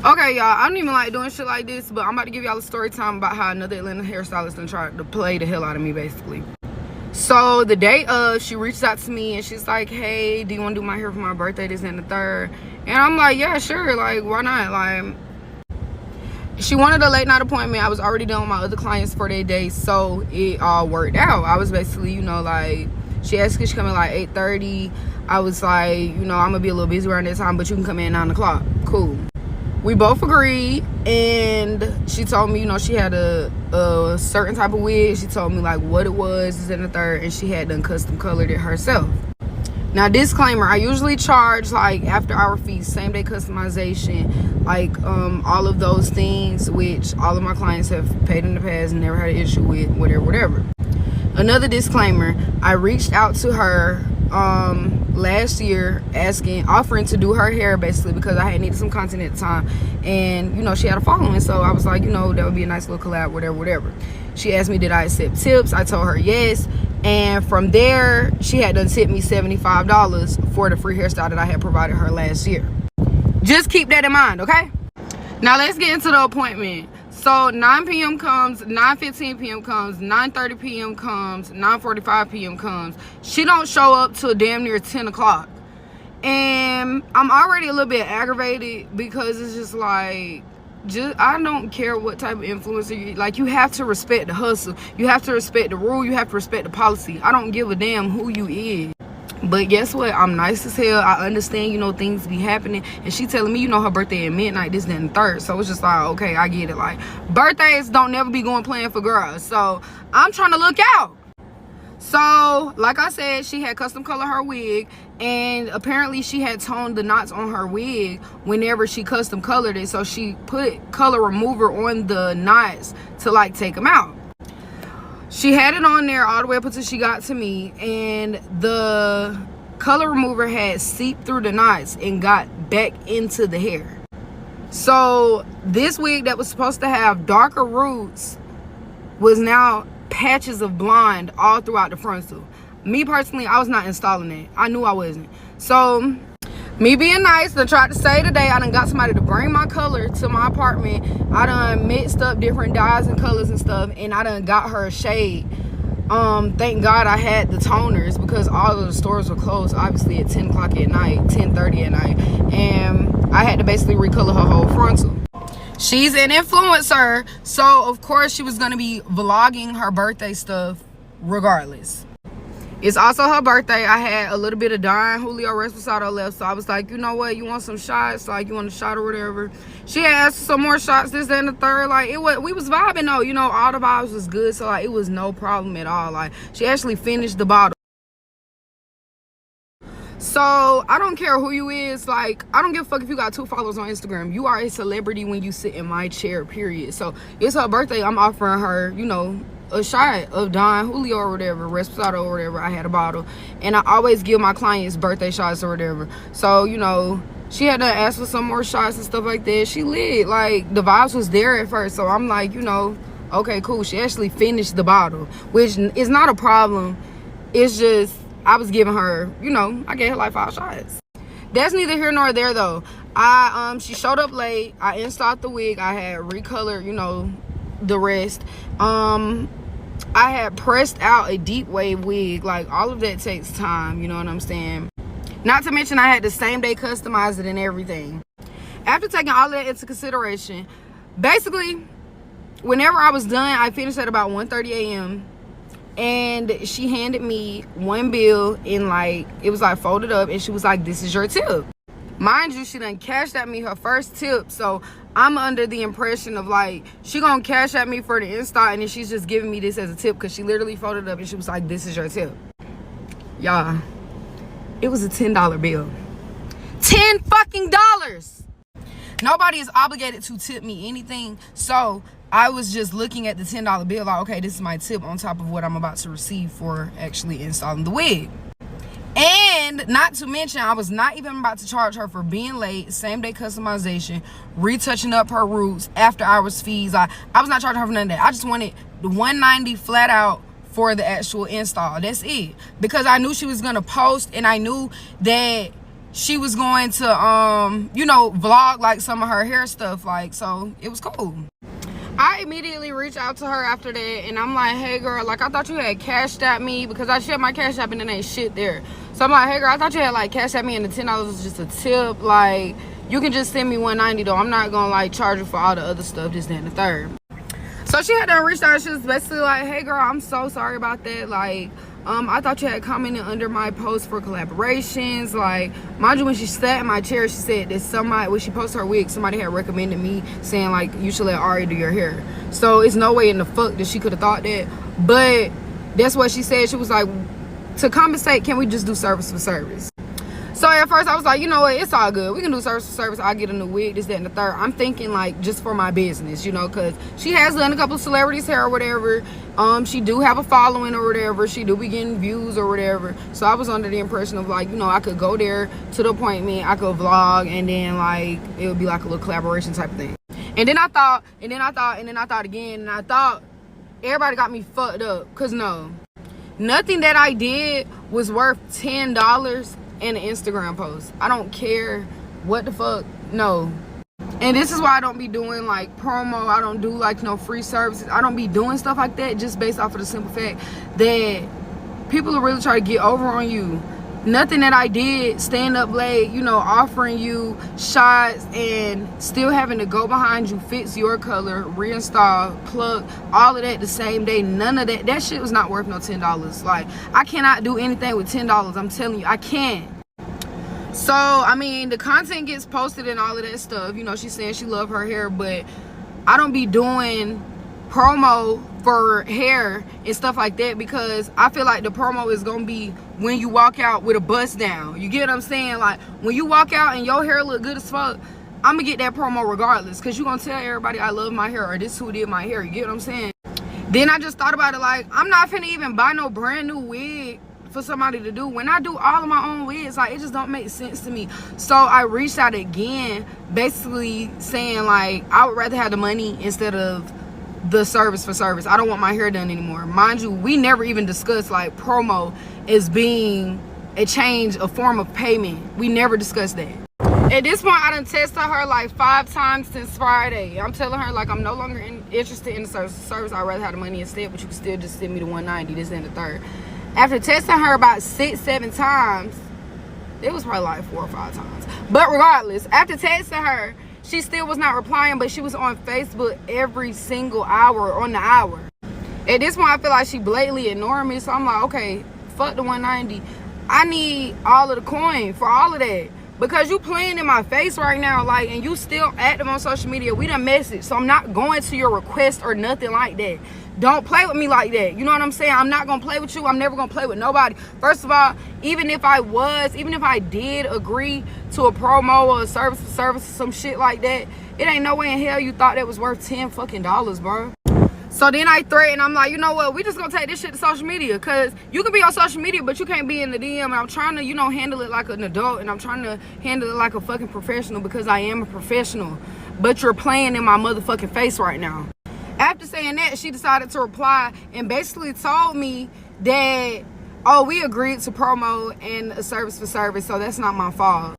Okay, y'all, I don't even like doing shit like this, but I'm about to give y'all a story time about how another Atlanta hairstylist done tried to play the hell out of me, basically. So the day of, she reached out to me and she's like, hey, do you want to do my hair for my birthday, this and the third? And I'm like, yeah, sure, like, why not? Like, she wanted a late night appointment. I was already done with my other clients for that day, so it all worked out. I was basically, you know, like, she asked, could she come in like 8:30? I was like, you know, I'm gonna be a little busy around that time, but you can come in at 9 o'clock. Cool. We both agreed, and she told me, you know, she had a certain type of wig. She told me like what it was, this and the third, and she had done custom colored it herself. Now, disclaimer, I usually charge like after hour fees, same day customization, like all of those things, which all of my clients have paid in the past and never had an issue with, whatever. Another disclaimer, I reached out to her last year offering to do her hair, basically because I had needed some content at the time, and you know, she had a following, so I was like, you know, that would be a nice little collab, whatever. She asked me did I accept tips. I told her yes, and from there she had done tipped me $75 for the free hairstyle that I had provided her last year. Just keep that in mind, okay? Now let's get into the appointment. So 9 p.m. comes, 9:15 p.m. comes, 9:30 p.m. comes, 9:45 p.m. comes. She don't show up till damn near 10 o'clock. And I'm already a little bit aggravated because it's just like, I don't care what type of influencer you, like, you have to respect the hustle. You have to respect the rule. You have to respect the policy. I don't give a damn who you is. But guess what? I'm nice as hell. I understand, you know, things be happening. And she telling me, you know, her birthday at midnight, this, that, and the third. So it's just like, okay, I get it. Like, birthdays don't never be going playing for girls. So I'm trying to look out. So, like I said, she had custom color her wig. And apparently she had toned the knots on her wig whenever she custom colored it. So she put color remover on the knots to, like, take them out. She had it on there all the way up until she got to me, and the color remover had seeped through the knots and got back into the hair. So this wig that was supposed to have darker roots was now patches of blonde all throughout the frontal. Me personally, I was not installing it. I knew I wasn't. So me being nice, I tried to say today, I done got somebody to bring my color to my apartment. I done mixed up different dyes and colors and stuff, and I done got her a shade. Thank God I had the toners because all of the stores were closed, obviously, at 10 o'clock at night, 10:30 at night. And I had to basically recolor her whole frontal. She's an influencer, so of course she was going to be vlogging her birthday stuff regardless. It's also her birthday. I had a little bit of Don Julio Reposado left, so I was like, you know what, you want some shots? Like, you want a shot or whatever? She had asked for some more shots, this, that, and the third. Like, we was vibing though, you know, all the vibes was good, so like, it was no problem at all. Like, she actually finished the bottle. So I don't care who you is. Like, I don't give a fuck if you got 2 followers on Instagram. You are a celebrity when you sit in my chair, period. So it's her birthday. I'm offering her, you know, a shot of Don Julio or whatever, Reposado or whatever. I had a bottle, and I always give my clients birthday shots or whatever. So, you know, she had to ask for some more shots and stuff like that. She lit. Like, the vibes was there at first, so I'm like, you know, okay, cool. She actually finished the bottle, which is not a problem. It's just I was giving her, you know, I gave her like 5 shots. That's neither here nor there though. She showed up late. I installed the wig. I had recolored, you know, the rest. I had pressed out a deep wave wig. Like, all of that takes time, you know what I'm saying? Not to mention I had the same day customized it and everything. After taking all of that into consideration, basically whenever I was done, I finished at about 1:30 a.m. and she handed me one bill in, like, it was like folded up, and she was like, this is your tip. Mind you, she done cashed at me her first tip, so I'm under the impression of like, she gonna cash at me for the install, and then she's just giving me this as a tip, because she literally folded it up and she was like, this is your tip. Y'all, it was a $10 bill. $10 fucking dollars. Nobody is obligated to tip me anything, so I was just looking at the $10 bill like, okay, this is my tip on top of what I'm about to receive for actually installing the wig. And not to mention, I was not even about to charge her for being late, same day customization, retouching up her roots, after hours fees. I was not charging her for none of that. I just wanted the $190 flat out for the actual install. That's it. Because I knew she was gonna post, and I knew that she was going to, you know, vlog like some of her hair stuff. Like, so it was cool. I immediately reached out to her after that, and I'm like, hey girl, like I thought you had cashed at me, because I shared my cash app and then ain't shit there. So I'm like, hey girl, I thought you had like cashed at me and the $10 was just a tip. Like, you can just send me $190 though. I'm not gonna like charge you for all the other stuff, this, that, and the third. So she had done reached out. She was basically like, hey girl, I'm so sorry about that. Like, I thought you had commented under my post for collaborations. Like, mind you, when she sat in my chair, she said that somebody, when she posted her wig, somebody had recommended me, saying like, you should let Ari do your hair. So it's no way in the fuck that she could have thought that. But that's what she said. She was like, to compensate, can we just do service for service? So at first I was like, you know what, it's all good. We can do service for service. I'll get a new wig, this, that, and the third. I'm thinking like just for my business, you know, because she has done a couple of celebrities' hair or whatever. She do have a following or whatever. She do be getting views or whatever. So I was under the impression of like, you know, I could go there to the appointment, I could vlog, and then like it would be like a little collaboration type of thing. And then I thought again, and I thought everybody got me fucked up. Cause no, nothing that I did was worth $10 in an Instagram post. I don't care what the fuck, no. And this is why I don't be doing like promo. I don't do like no free services. I don't be doing stuff like that just based off of the simple fact that people are really trying to get over on you. Nothing that I did, stand up late, you know, offering you shots and still having to go behind you, fix your color, reinstall, plug, all of that the same day. None of that. That shit was not worth no $10. Like, I cannot do anything with $10. I'm telling you, I can't. So, I mean, the content gets posted and all of that stuff. You know, she's saying she love her hair, but I don't be doing promo for hair and stuff like that, because I feel like the promo is gonna be when you walk out with a bust down. You get what I'm saying? Like, when you walk out and your hair look good as fuck, I'm gonna get that promo regardless, because you gonna tell everybody I love my hair, or this who did my hair. You get what I'm saying? Then I just thought about it, like, I'm not finna even buy no brand new wig for somebody to do when I do all of my own wigs. Like, it just don't make sense to me. So I reached out again, basically saying like, I would rather have the money instead of the service for service. I don't want my hair done anymore. Mind you, we never even discussed like promo as being a change, a form of payment. We never discussed that. At this point, I done texted her like 5 times since Friday. I'm telling her like I'm no longer interested in the service. I'd rather have the money instead, but you can still just send me the $190, this and the third. After texting her about 6-7 times, it was probably like 4 or 5 times. But regardless, after texting her, she still was not replying, but she was on Facebook every single hour on the hour. At this point, I feel like she blatantly ignoring me. So I'm like, okay, fuck the $190. I need all of the coin for all of that. Because you playing in my face right now, like, and you still active on social media. We done messaged, so I'm not going to your request or nothing like that. Don't play with me like that. You know what I'm saying? I'm not gonna play with you. I'm never gonna play with nobody. First of all, even if I did agree to a promo or a service for service or some shit like that, it ain't no way in hell you thought that was worth $10 fucking, bro. So then I threatened, I'm like, you know what, we just gonna take this shit to social media, because you can be on social media, but you can't be in the DM, and I'm trying to, you know, handle it like an adult, and I'm trying to handle it like a fucking professional, because I am a professional, but you're playing in my motherfucking face right now. After saying that, she decided to reply and basically told me that, oh, we agreed to promo and a service for service, so that's not my fault.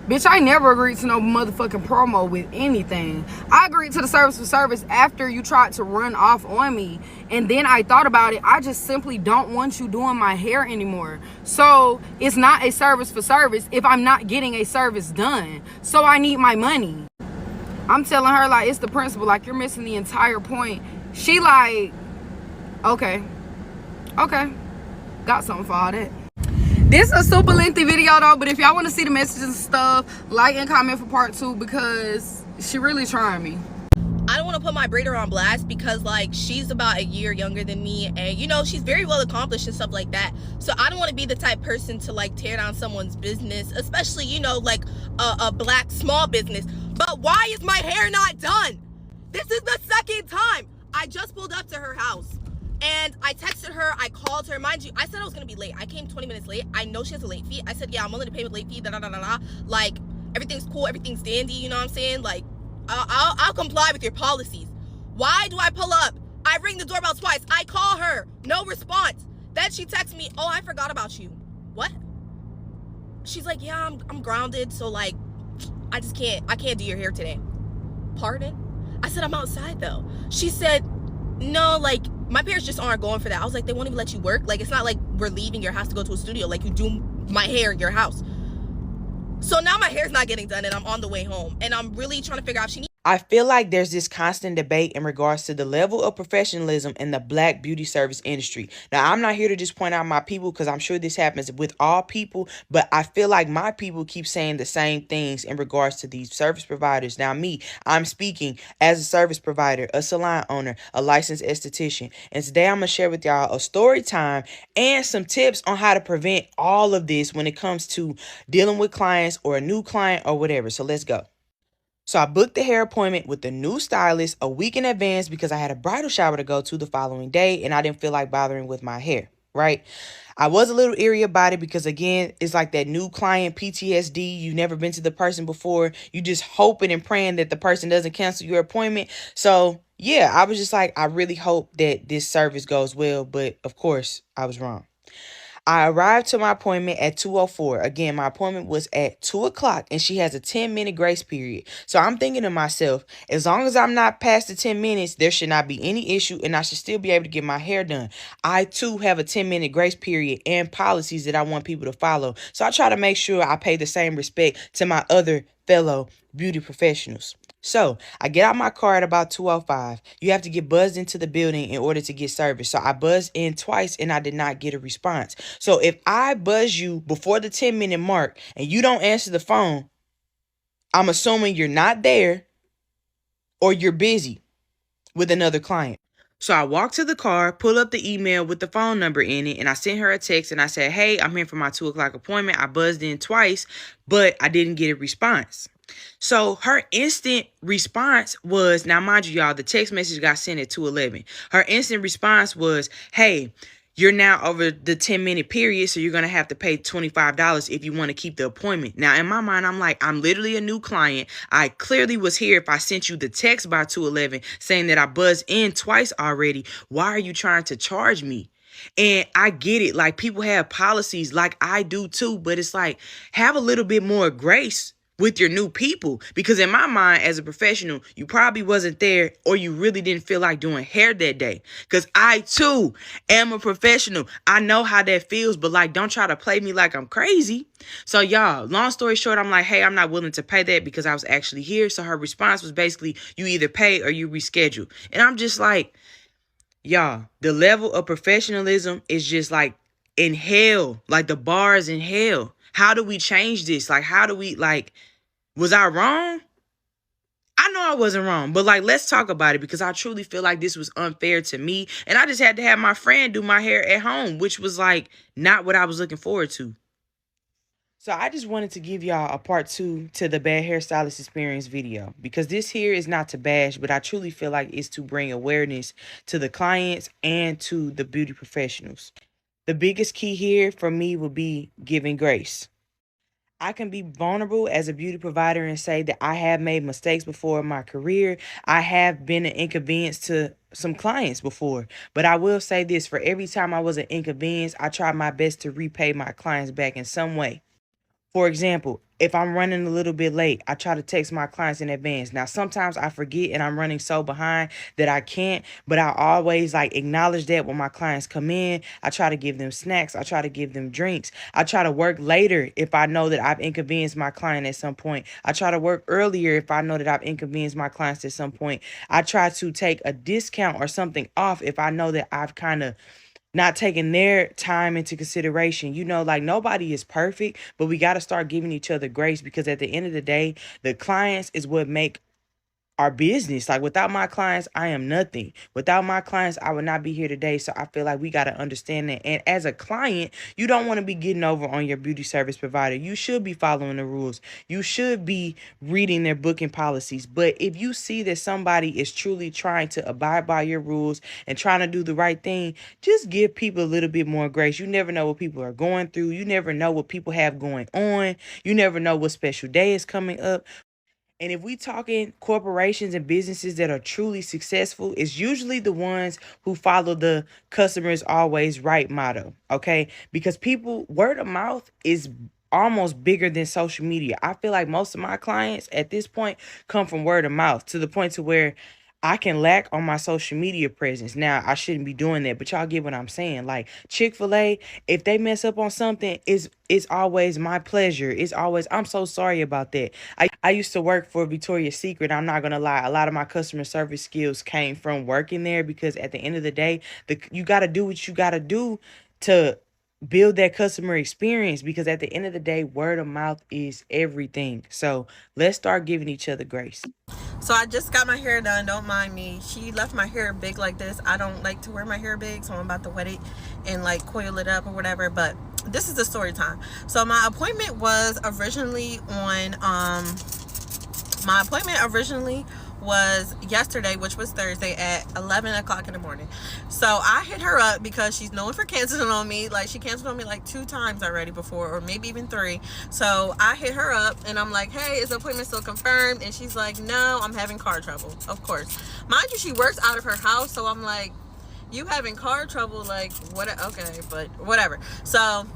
Bitch, I never agreed to no motherfucking promo with anything. I agreed to the service for service after you tried to run off on me. And then I thought about it. I just simply don't want you doing my hair anymore. So it's not a service for service if I'm not getting a service done. So I need my money. I'm telling her, like, it's the principle. Like, you're missing the entire point. She like, okay. Got something for all that. This is a super lengthy video though, but if y'all want to see the messages and stuff, like and comment for part 2, because she really trying me. I don't want to put my braider on blast, because like she's about a year younger than me, and you know, she's very well accomplished and stuff like that. So I don't want to be the type person to like tear down someone's business, especially, you know, like a black small business. But why is my hair not done? This is the second time. I just pulled up to her house and I texted her, I called her. Mind you, I said I was gonna be late. I came 20 minutes late. I know she has a late fee. I said, yeah, I'm willing to pay with late fee, like, everything's cool, everything's dandy, you know what I'm saying? Like, I'll comply with your policies. Why do I pull up? I ring the doorbell twice. I call her, no response. Then she texts me, oh, I forgot about you. What? She's like, yeah, I'm grounded, so like I can't do your hair today. Pardon? I said, I'm outside though. She said, no, like my parents just aren't going for that. I was like, they won't even let you work. Like, it's not like we're leaving your house to go to a studio. Like, you do my hair in your house. So now my hair's not getting done and I'm on the way home. And I'm really trying to figure out if she needs. I feel like there's this constant debate in regards to the level of professionalism in the Black beauty service industry. Now, I'm not here to just point out my people because I'm sure this happens with all people, but I feel like my people keep saying the same things in regards to these service providers. Now, I'm speaking as a service provider, a salon owner, a licensed esthetician, and today I'm going to share with y'all a story time and some tips on how to prevent all of this when it comes to dealing with clients or a new client or whatever. So let's go. So I booked the hair appointment with the new stylist a week in advance because I had a bridal shower to go to the following day and I didn't feel like bothering with my hair, right? I was a little eerie about it because, again, it's like that new client PTSD. You've never been to the person before. You just hoping and praying that the person doesn't cancel your appointment. So, yeah, I was just like, I really hope that this service goes well. But, of course, I was wrong. I arrived to my appointment at 2:04. Again, my appointment was at 2 o'clock and she has a 10-minute grace period. So I'm thinking to myself, as long as I'm not past the 10 minutes, there should not be any issue and I should still be able to get my hair done. I too have a 10-minute grace period and policies that I want people to follow. So I try to make sure I pay the same respect to my other fellow beauty professionals. So I get out my car at about 2:05. You have to get buzzed into the building in order to get service. So I buzzed in twice and I did not get a response. So if I buzz you before the 10-minute mark and you don't answer the phone, I'm assuming you're not there or you're busy with another client. So I walked to the car, pull up the email with the phone number in it, and I sent her a text and I said, hey, I'm here for my 2 o'clock appointment. I buzzed in twice, but I didn't get a response. So her instant response was, now mind you, y'all, the text message got sent at 2:11. Her instant response was, hey, you're now over the 10-minute period, so you're going to have to pay $25 if you want to keep the appointment. Now, in my mind, I'm like, I'm literally a new client. I clearly was here if I sent you the text by 2:11 saying that I buzzed in twice already. Why are you trying to charge me? And I get it. Like, people have policies like I do too, but it's like, have a little bit more grace with your new people, because in my mind as a professional, you probably wasn't there or you really didn't feel like doing hair that day, because I too am a professional. I know how that feels, but like, don't try to play me like I'm crazy. So y'all, long story short, I'm like, hey, I'm not willing to pay that because I was actually here. So her response was basically, you either pay or you reschedule. And I'm just like, y'all, the level of professionalism is just like in hell. Like, the bar is in hell. How do we change this? Like, how do we, like, was I wrong? I know I wasn't wrong, but like, let's talk about it, because I truly feel like this was unfair to me. And I just had to have my friend do my hair at home, which was like not what I was looking forward to. So I just wanted to give y'all a part 2 to the Bad Hairstylist Experience video, because this here is not to bash, but I truly feel like it's to bring awareness to the clients and to the beauty professionals. The biggest key here for me will be giving grace. I can be vulnerable as a beauty provider and say that I have made mistakes before in my career. I have been an inconvenience to some clients before. But I will say this, for every time I was an inconvenience, I tried my best to repay my clients back in some way. For example, if I'm running a little bit late, I try to text my clients in advance. Now, sometimes I forget and I'm running so behind that I can't, but I always like acknowledge that when my clients come in. I try to give them snacks. I try to give them drinks. I try to work later if I know that I've inconvenienced my client at some point. I try to work earlier if I know that I've inconvenienced my clients at some point. I try to take a discount or something off if I know that I've kind of not taking their time into consideration. You know, like, nobody is perfect, but we got to start giving each other grace, because at the end of the day, the clients is what make our business. Like, without my clients, I am nothing. Without my clients, I would not be here today. So I feel like we got to understand that. And as a client, you don't want to be getting over on your beauty service provider. You should be following the rules. You should be reading their booking policies. But if you see that somebody is truly trying to abide by your rules and trying to do the right thing, just give people a little bit more grace. You never know what people are going through. You never know what people have going on. You never know what special day is coming up. And if we talking corporations and businesses that are truly successful, it's usually the ones who follow the customers always right motto, okay? Because people, word of mouth is almost bigger than social media. I feel like most of my clients at this point come from word of mouth, to the point to where I can lack on my social media presence. Now, I shouldn't be doing that, but y'all get what I'm saying. Like Chick-fil-A, if they mess up on something, it's always my pleasure. It's always, I'm so sorry about that. I used to work for Victoria's Secret. I'm not gonna lie. A lot of my customer service skills came from working there, because at the end of the day, you gotta do what you gotta do to build that customer experience, because at the end of the day, word of mouth is everything. So let's start giving each other grace. So I just got my hair done. Don't mind me. She left my hair big like this. I don't like to wear my hair big, so I'm about to wet it and like coil it up or whatever. But this is the story time. So my appointment was originally was yesterday, which was Thursday, at 11 o'clock in the morning. So I hit her up because she's known for canceling on me. Like, she canceled on me like 2 times already before, or maybe even 3. So I hit her up and I'm like, hey, is the appointment still confirmed? And she's like, no, I'm having car trouble. Of course, mind you, she works out of her house, so I'm like, you having car trouble, like, what? Okay, but whatever. So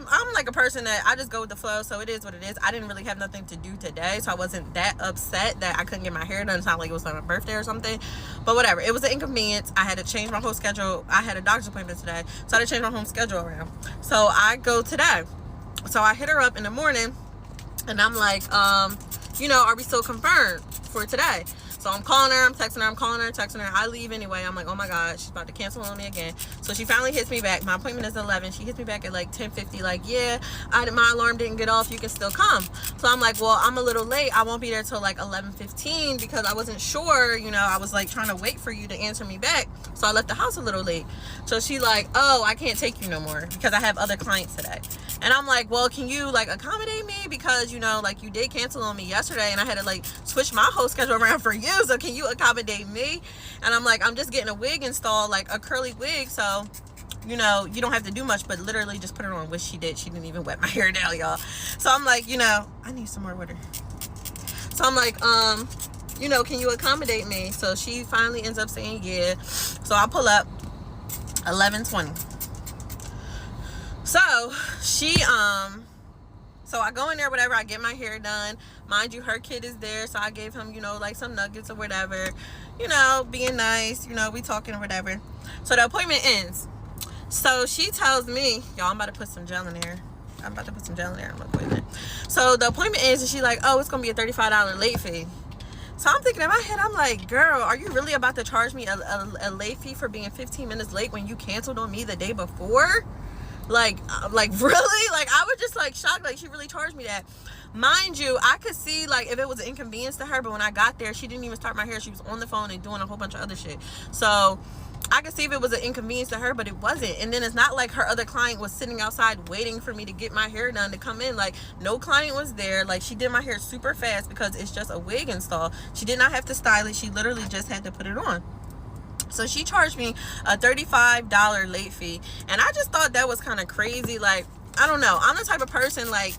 I'm like a person that I just go with the flow, so it is what it is. I didn't really have nothing to do today, so I wasn't that upset that I couldn't get my hair done. It's not like it was my birthday or something, but whatever. It was an inconvenience. I had to change my whole schedule. I had a doctor's appointment today, so I had to change my home schedule around. So I go today. So I hit her up in the morning and I'm like, are we still confirmed for today? So I'm calling her, I'm texting her, I'm calling her, texting her. I leave anyway. I'm like, oh my God, she's about to cancel on me again. So she finally hits me back. My appointment is 11. She hits me back at like 10:50, like, yeah, my alarm didn't get off. You can still come. So I'm like, well, I'm a little late. I won't be there till like 11:15 because I wasn't sure, I was like trying to wait for you to answer me back. So I left the house a little late. So she like, oh, I can't take you no more because I have other clients today. And I'm like, well, can you like accommodate me? Because, like you did cancel on me yesterday and I had to like switch my whole schedule around for you. So can you accommodate me? And I'm like, I'm just getting a wig installed, like a curly wig. So, you don't have to do much, but literally just put it on, which she did. She didn't even wet my hair down, y'all. So I'm like, I need some more water. So I'm like, can you accommodate me? So she finally ends up saying yeah. So I pull up 11:20. So so I go in there, whatever, I get my hair done. Mind you, her kid is there, so I gave him, like some nuggets or whatever, being nice, we talking or whatever. So the appointment ends. So she tells me, y'all, I'm about to put some gel in there. I'm about to put some gel in there on my appointment. So the appointment ends and she's like, oh, it's gonna be a $35 late fee. So I'm thinking in my head, I'm like, girl, are you really about to charge me a late fee for being 15 minutes late when you canceled on me the day before? Like really? Like, I was just like shocked, like she really charged me that. Mind you, I could see like if it was an inconvenience to her, but when I got there, she didn't even start my hair. She was on the phone and doing a whole bunch of other shit. So I could see if it was an inconvenience to her, but it wasn't. And then it's not like her other client was sitting outside waiting for me to get my hair done to come in. Like, no client was there. Like, she did my hair super fast because it's just a wig install. She did not have to style it. She literally just had to put it on. So she charged me a $35 late fee. And I just thought that was kind of crazy. Like, I don't know. I'm the type of person, like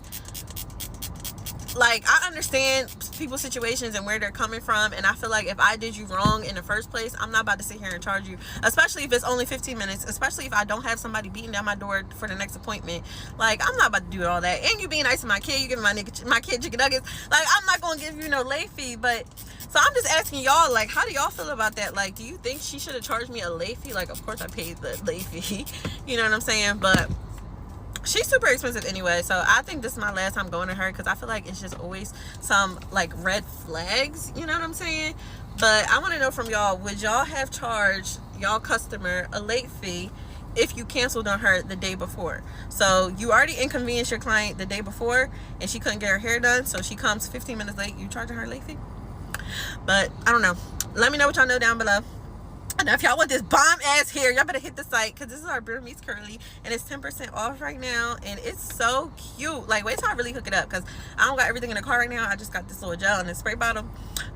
I understand people's situations and where they're coming from. And I feel like if I did you wrong in the first place, I'm not about to sit here and charge you. Especially if it's only 15 minutes. Especially if I don't have somebody beating down my door for the next appointment. Like, I'm not about to do all that. And you being nice to my kid. You giving my kid chicken nuggets. Like, I'm not going to give you no late fee. But so I'm just asking y'all, like, how do y'all feel about that? Like, do you think she should have charged me a late fee? Like, of course I paid the late fee. You know what I'm saying? But she's super expensive anyway. So I think this is my last time going to her because I feel like it's just always some, like, red flags. You know what I'm saying? But I want to know from y'all, would y'all have charged y'all customer a late fee if you canceled on her the day before? So you already inconvenienced your client the day before and she couldn't get her hair done. So she comes 15 minutes late. You charging her a late fee? But I don't know. Let me know what y'all know down below. And if y'all want this bomb ass hair, y'all better hit the site because this is our Burmese curly and it's 10% off right now and it's so cute. Like, wait till I really hook it up because I don't got everything in the car right now. I just got this little gel in this spray bottle.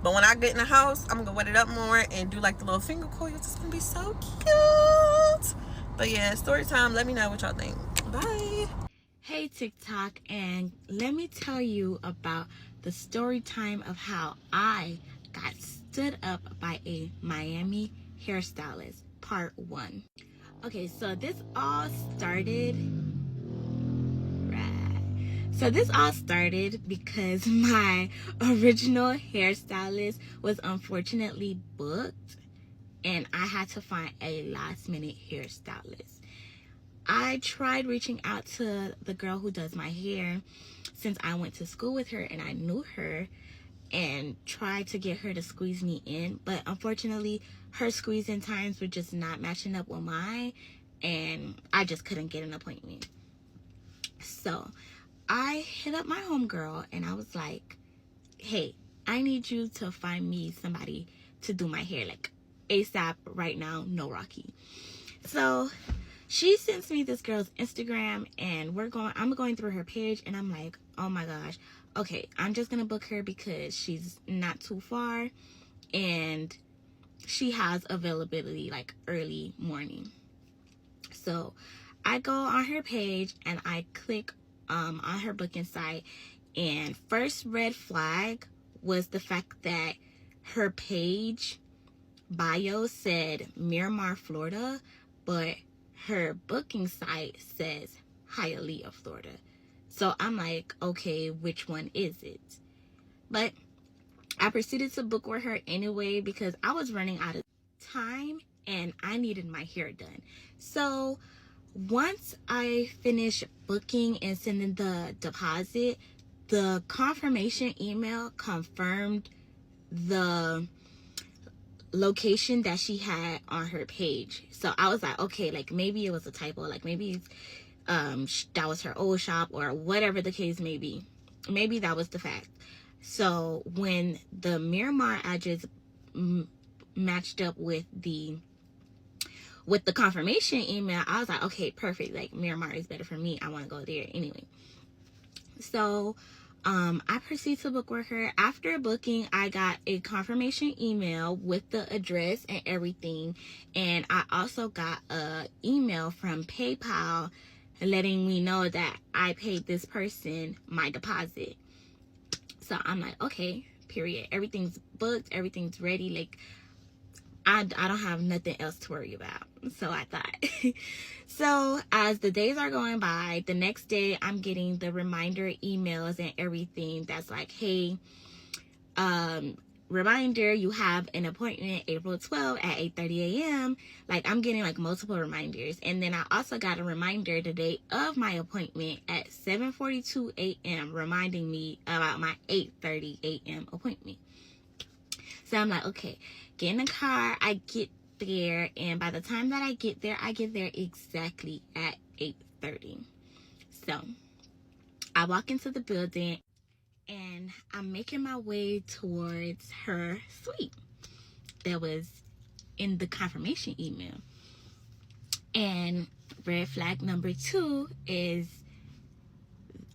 But when I get in the house, I'm gonna wet it up more and do like the little finger coils. It's gonna be so cute. But yeah, story time. Let me know what y'all think. Bye. Hey TikTok, and let me tell you about the story time of how I got stood up by a Miami hairstylist, part 1. Okay, so this all started right So this all started because my original hairstylist was unfortunately booked and I had to find a last minute hairstylist. I tried reaching out to the girl who does my hair since I went to school with her and I knew her, and tried to get her to squeeze me in, but unfortunately her squeezing times were just not matching up with mine and I just couldn't get an appointment. So I hit up my homegirl and I was like, hey, I need you to find me somebody to do my hair, like ASAP, right now, no Rocky. So she sends me this girl's Instagram and I'm going through her page and I'm like, oh my gosh, okay, I'm just gonna book her because she's not too far and she has availability like early morning. So I go on her page and I click on her booking site, and first red flag was the fact that her page bio said Miramar, Florida, but her booking site says Hialeah, Florida. So I'm like, okay, which one is it? But I proceeded to book with her anyway because I was running out of time and I needed my hair done. So once I finished booking and sending the deposit, the confirmation email confirmed the location that she had on her page. So I was like, okay, like maybe it was a typo, like maybe that was her old shop or whatever the case may be. Maybe that was the fact. So when the Miramar address matched up with the confirmation email, I was like, okay, perfect, like Miramar is better for me, I want to go there anyway. So I proceed to book with her. After booking, I got a confirmation email with the address and everything, and I also got a email from PayPal letting me know that I paid this person my deposit. So I'm like, okay, period, everything's booked, everything's ready, like I don't have nothing else to worry about. So I thought. So as the days are going by, the next day I'm getting the reminder emails and everything that's like, hey, reminder, you have an appointment April 12th at 8:30 a.m. Like I'm getting like multiple reminders. And then I also got a reminder the day of my appointment at 7:42 a.m. reminding me about my 8:30 a.m. appointment. So I'm like, okay, get in the car, I get there, and by the time that I get there exactly at 8:30. So I walk into the building and I'm making my way towards her suite that was in the confirmation email. And red flag number 2 is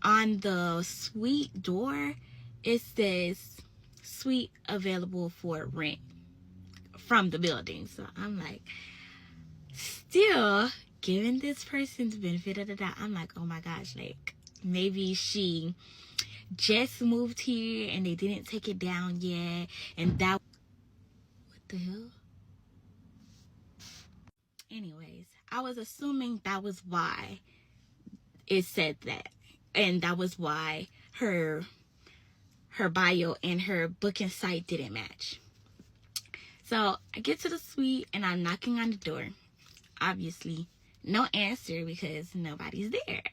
on the suite door, it says suite available for rent from the building. So I'm like, still giving this person's benefit of the doubt. I'm like, oh my gosh, like maybe she just moved here and they didn't take it down yet, and that, what the hell? Anyways, I was assuming that was why it said that, and that was why her bio and her booking site didn't match. So I get to the suite and I'm knocking on the door. Obviously, no answer because nobody's there.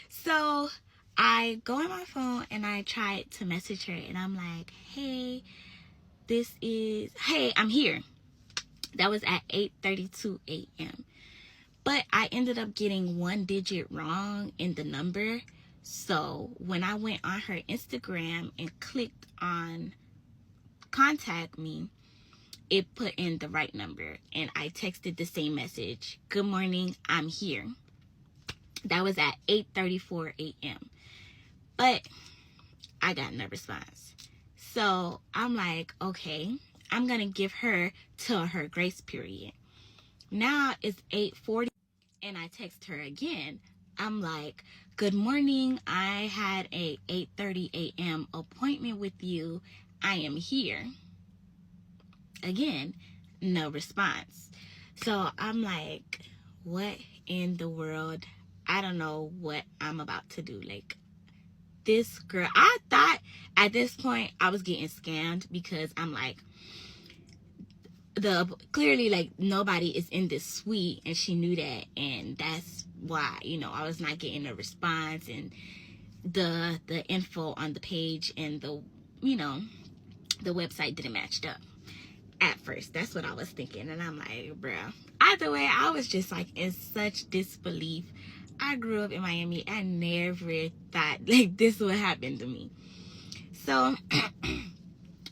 So I go on my phone and I try to message her and I'm like, hey, I'm here. That was at 8:32 a.m. But I ended up getting one digit wrong in the number. So when I went on her Instagram and clicked on contact me, it put in the right number, and I texted the same message, good morning, I'm here. That was at 8:34 a.m. But I got no response. So I'm like, okay, I'm gonna give her till her grace period. Now it's 8:40 and I text her again. I'm like, good morning, I had a 8:30 a.m. appointment with you, I am here. Again, no response. So I'm like, what in the world? I don't know what I'm about to do. Like, this girl, I thought at this point I was getting scammed, because I'm like, clearly like nobody is in this suite, and she knew that, and that's why, you know, I was not getting a response, and the info on the page and the, you know, the website didn't match up at first. That's what I was thinking. And I'm like, bruh, either way, I was just like in such disbelief. I grew up in Miami. I never thought like this would happen to me. So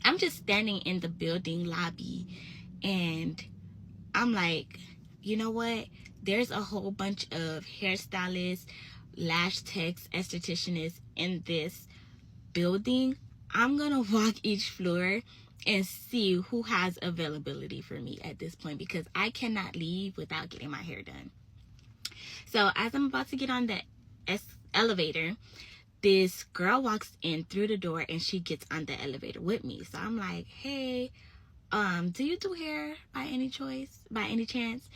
I'm just standing in the building lobby, and I'm like, you know what? There's a whole bunch of hairstylists, lash techs, estheticians in this building. I'm gonna walk each floor and see who has availability for me at this point, because I cannot leave without getting my hair done. So as I'm about to get on the elevator, this girl walks in through the door, and she gets on the elevator with me. So I'm like, hey, do you do hair by any chance?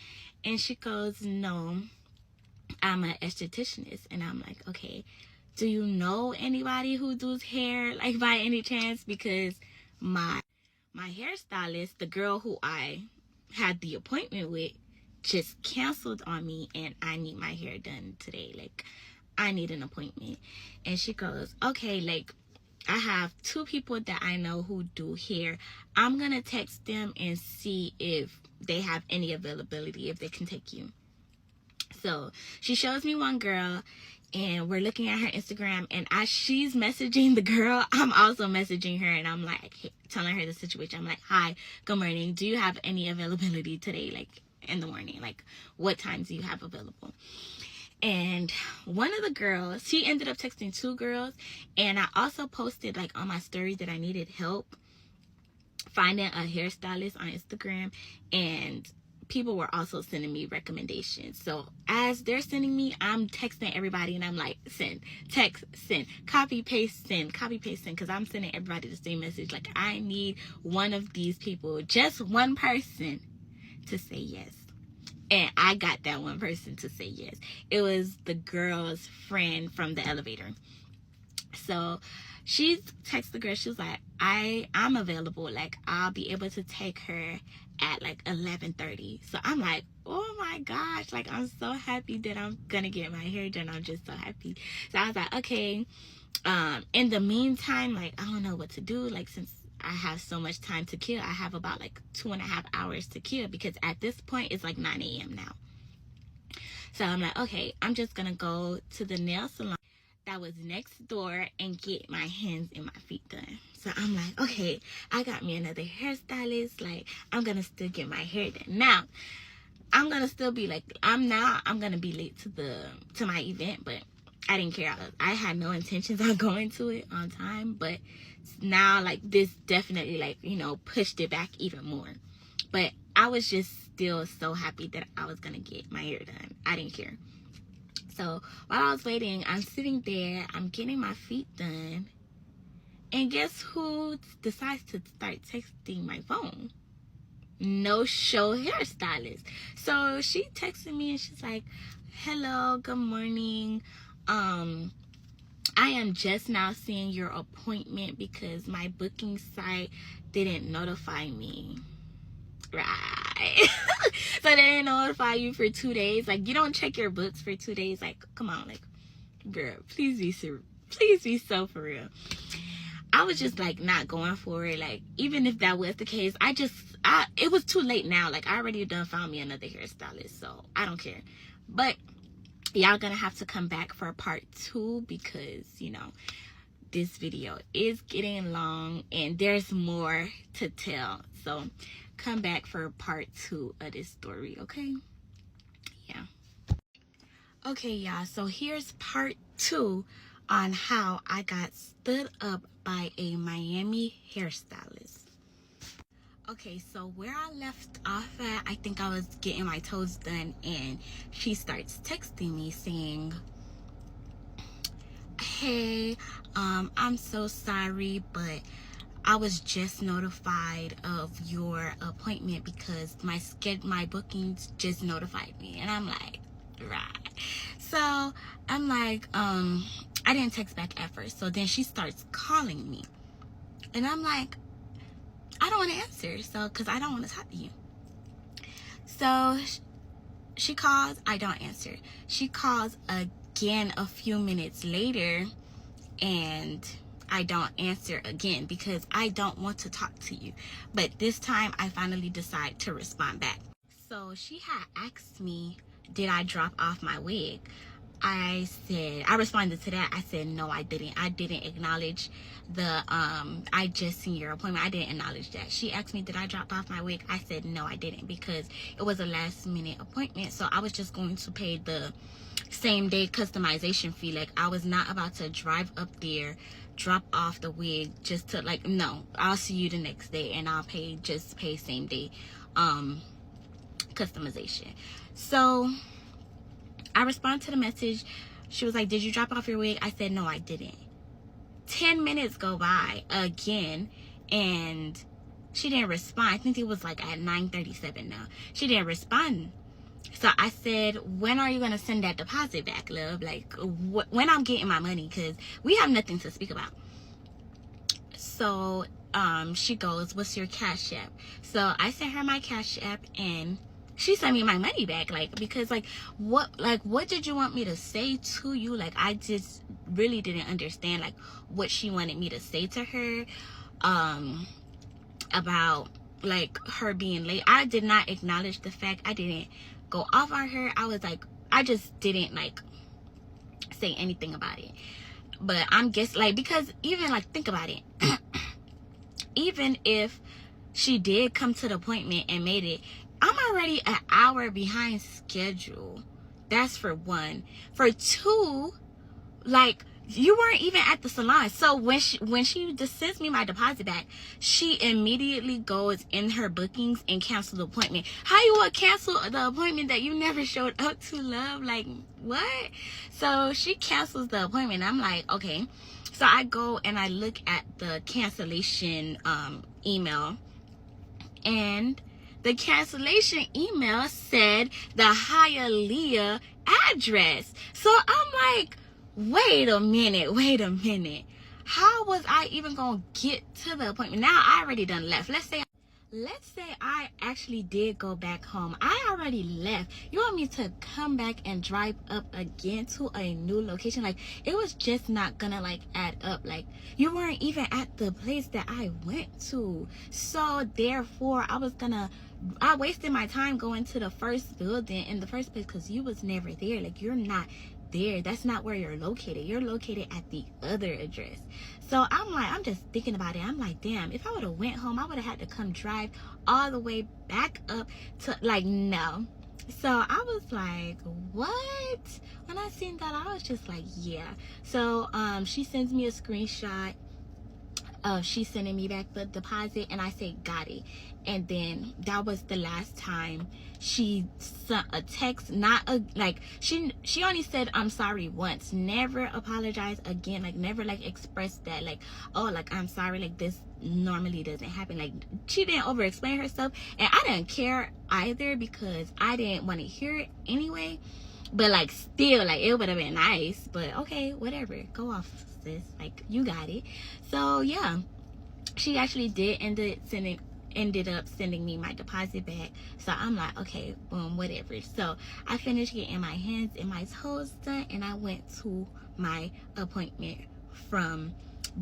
And she goes, no, I'm an estheticianist. And I'm like, okay, do you know anybody who does hair like by any chance? Because my hairstylist, the girl who I had the appointment with, just canceled on me, and I need my hair done today. Like, I need an appointment. And she goes, okay, like, I have 2 people that I know who do hair. I'm gonna text them and see if they have any availability, if they can take you. So she shows me one girl, and we're looking at her Instagram, and as she's messaging the girl, I'm also messaging her, and I'm like telling her the situation. I'm like, hi, good morning, do you have any availability today, like in the morning? Like, what times do you have available? And one of the girls, she ended up texting 2 girls, and I also posted like on my story that I needed help finding a hairstylist on Instagram, and people were also sending me recommendations. So as they're sending me, I'm texting everybody, and I'm like, send, text, send, copy, paste, send, copy, paste, send, because I'm sending everybody the same message. Like, I need one of these people, just one person, to say yes. And I got that one person to say yes. It was the girl's friend from the elevator. So she texted the girl. She was like, I'm available. Like, I'll be able to take her at like 11:30. So I'm like, oh my gosh. Like, I'm so happy that I'm going to get my hair done. I'm just so happy. So I was like, okay. In the meantime, like, I don't know what to do. Like, since I have so much time to kill, I have about like 2.5 hours to kill, because at this point it's like 9 a.m. now. So I'm like, okay, I'm just gonna go to the nail salon that was next door and get my hands and my feet done. So I'm like, okay, I got me another hairstylist. Like, I'm gonna still get my hair done. Now, I'm gonna still be like, I'm gonna be late to my event, but I didn't care. I had no intentions on going to it on time, but now, like, this definitely, like, you know, pushed it back even more. But I was just still so happy that I was gonna get my hair done. I didn't care. So while I was waiting, I'm sitting there, I'm getting my feet done, and guess who decides to start texting my phone? No show hairstylist. So she texted me, and she's like, hello, good morning, I am just now seeing your appointment because my booking site didn't notify me. Right. So they didn't notify you for 2 days. Like, you don't check your books for 2 days. Like, come on, like, girl, please be so for real. I was just like not going for it. Like, even if that was the case, it was too late now. Like, I already done found me another hairstylist, so I don't care. But y'all gonna have to come back for part 2, because, you know, this video is getting long and there's more to tell. So come back for part 2 of this story, okay? Yeah. Okay, y'all, so here's part 2 on how I got stood up by a Miami hairstylist. Okay, so where I left off at, I think I was getting my toes done, and she starts texting me saying, hey, I'm so sorry, but I was just notified of your appointment because my bookings just notified me. And I'm like, right. So I'm like, I didn't text back at first. So then she starts calling me. And I'm like, I don't want to answer. So, because I don't want to talk to you. So she calls. I don't answer. She calls again a few minutes later. And I don't answer again because I don't want to talk to you. But this time I finally decide to respond back. So she had asked me, did I drop off my wig? I responded to that. I said, no, I didn't. I didn't acknowledge the, I just seen your appointment. I didn't acknowledge that. She asked me, did I drop off my wig? I said, no, I didn't, because it was a last minute appointment. So I was just going to pay the same day customization fee. Like, I was not about to drive up there, drop off the wig just to, like, no, I'll see you the next day and I'll pay same day, customization. So I respond to the message. She was like, did you drop off your wig? I said, no, I didn't. 10 minutes go by again, and she didn't respond. I think it was like at 9:37 now. She didn't respond. So I said, when are you going to send that deposit back, love? Like, when I'm getting my money, because we have nothing to speak about. So she goes, what's your Cash App? So I sent her my Cash App, and she sent me my money back. Like, because what did you want me to say to you? Like, I just really didn't understand like what she wanted me to say to her about like her being late. I did not acknowledge the fact. I didn't go off on her. I was like, I just didn't like say anything about it. But I'm guessing, like, because even like, think about it. Even if she did come to the appointment and made it, I'm already an hour behind schedule. That's for one. For two, like, you weren't even at the salon. So when she just sends me my deposit back, she immediately goes in her bookings and cancels the appointment. How you would cancel the appointment that you never showed up to, love? Like, what? So she cancels the appointment. I'm like, okay. So I go and I look at the cancellation email, and the cancellation email said the Hialeah address. So I'm like, wait a minute. How was I even gonna get to the appointment? Now I already done left. Let's say I actually did go back home. I already left. You want me to come back and drive up again to a new location? Like, it was just not gonna like add up. Like, you weren't even at the place that I went to. So therefore I wasted my time going to the first building in the first place because you was never there. Like, you're not there. That's not where you're located. You're located at the other address. So I'm just thinking about it. I'm like, damn, if I would have went home, I would have had to come drive all the way back up to, like, no. So I was like, what? When I seen that, I was just like, yeah. So she sends me a screenshot of she sending me back the deposit, and I say got it. And then that was the last time she sent a text. Not a, like, she only said I'm sorry once, never apologized again. Like, never like expressed that like, oh, like, I'm sorry, like, this normally doesn't happen. Like, she didn't over explain herself, and I didn't care either because I didn't want to hear it anyway. But like, still, like, it would have been nice. But okay, whatever, go off, sis, like, you got it. So yeah, she actually did ended up sending me my deposit back. So I'm like, okay, whatever. So I finished getting my hands and my toes done, and I went to my appointment from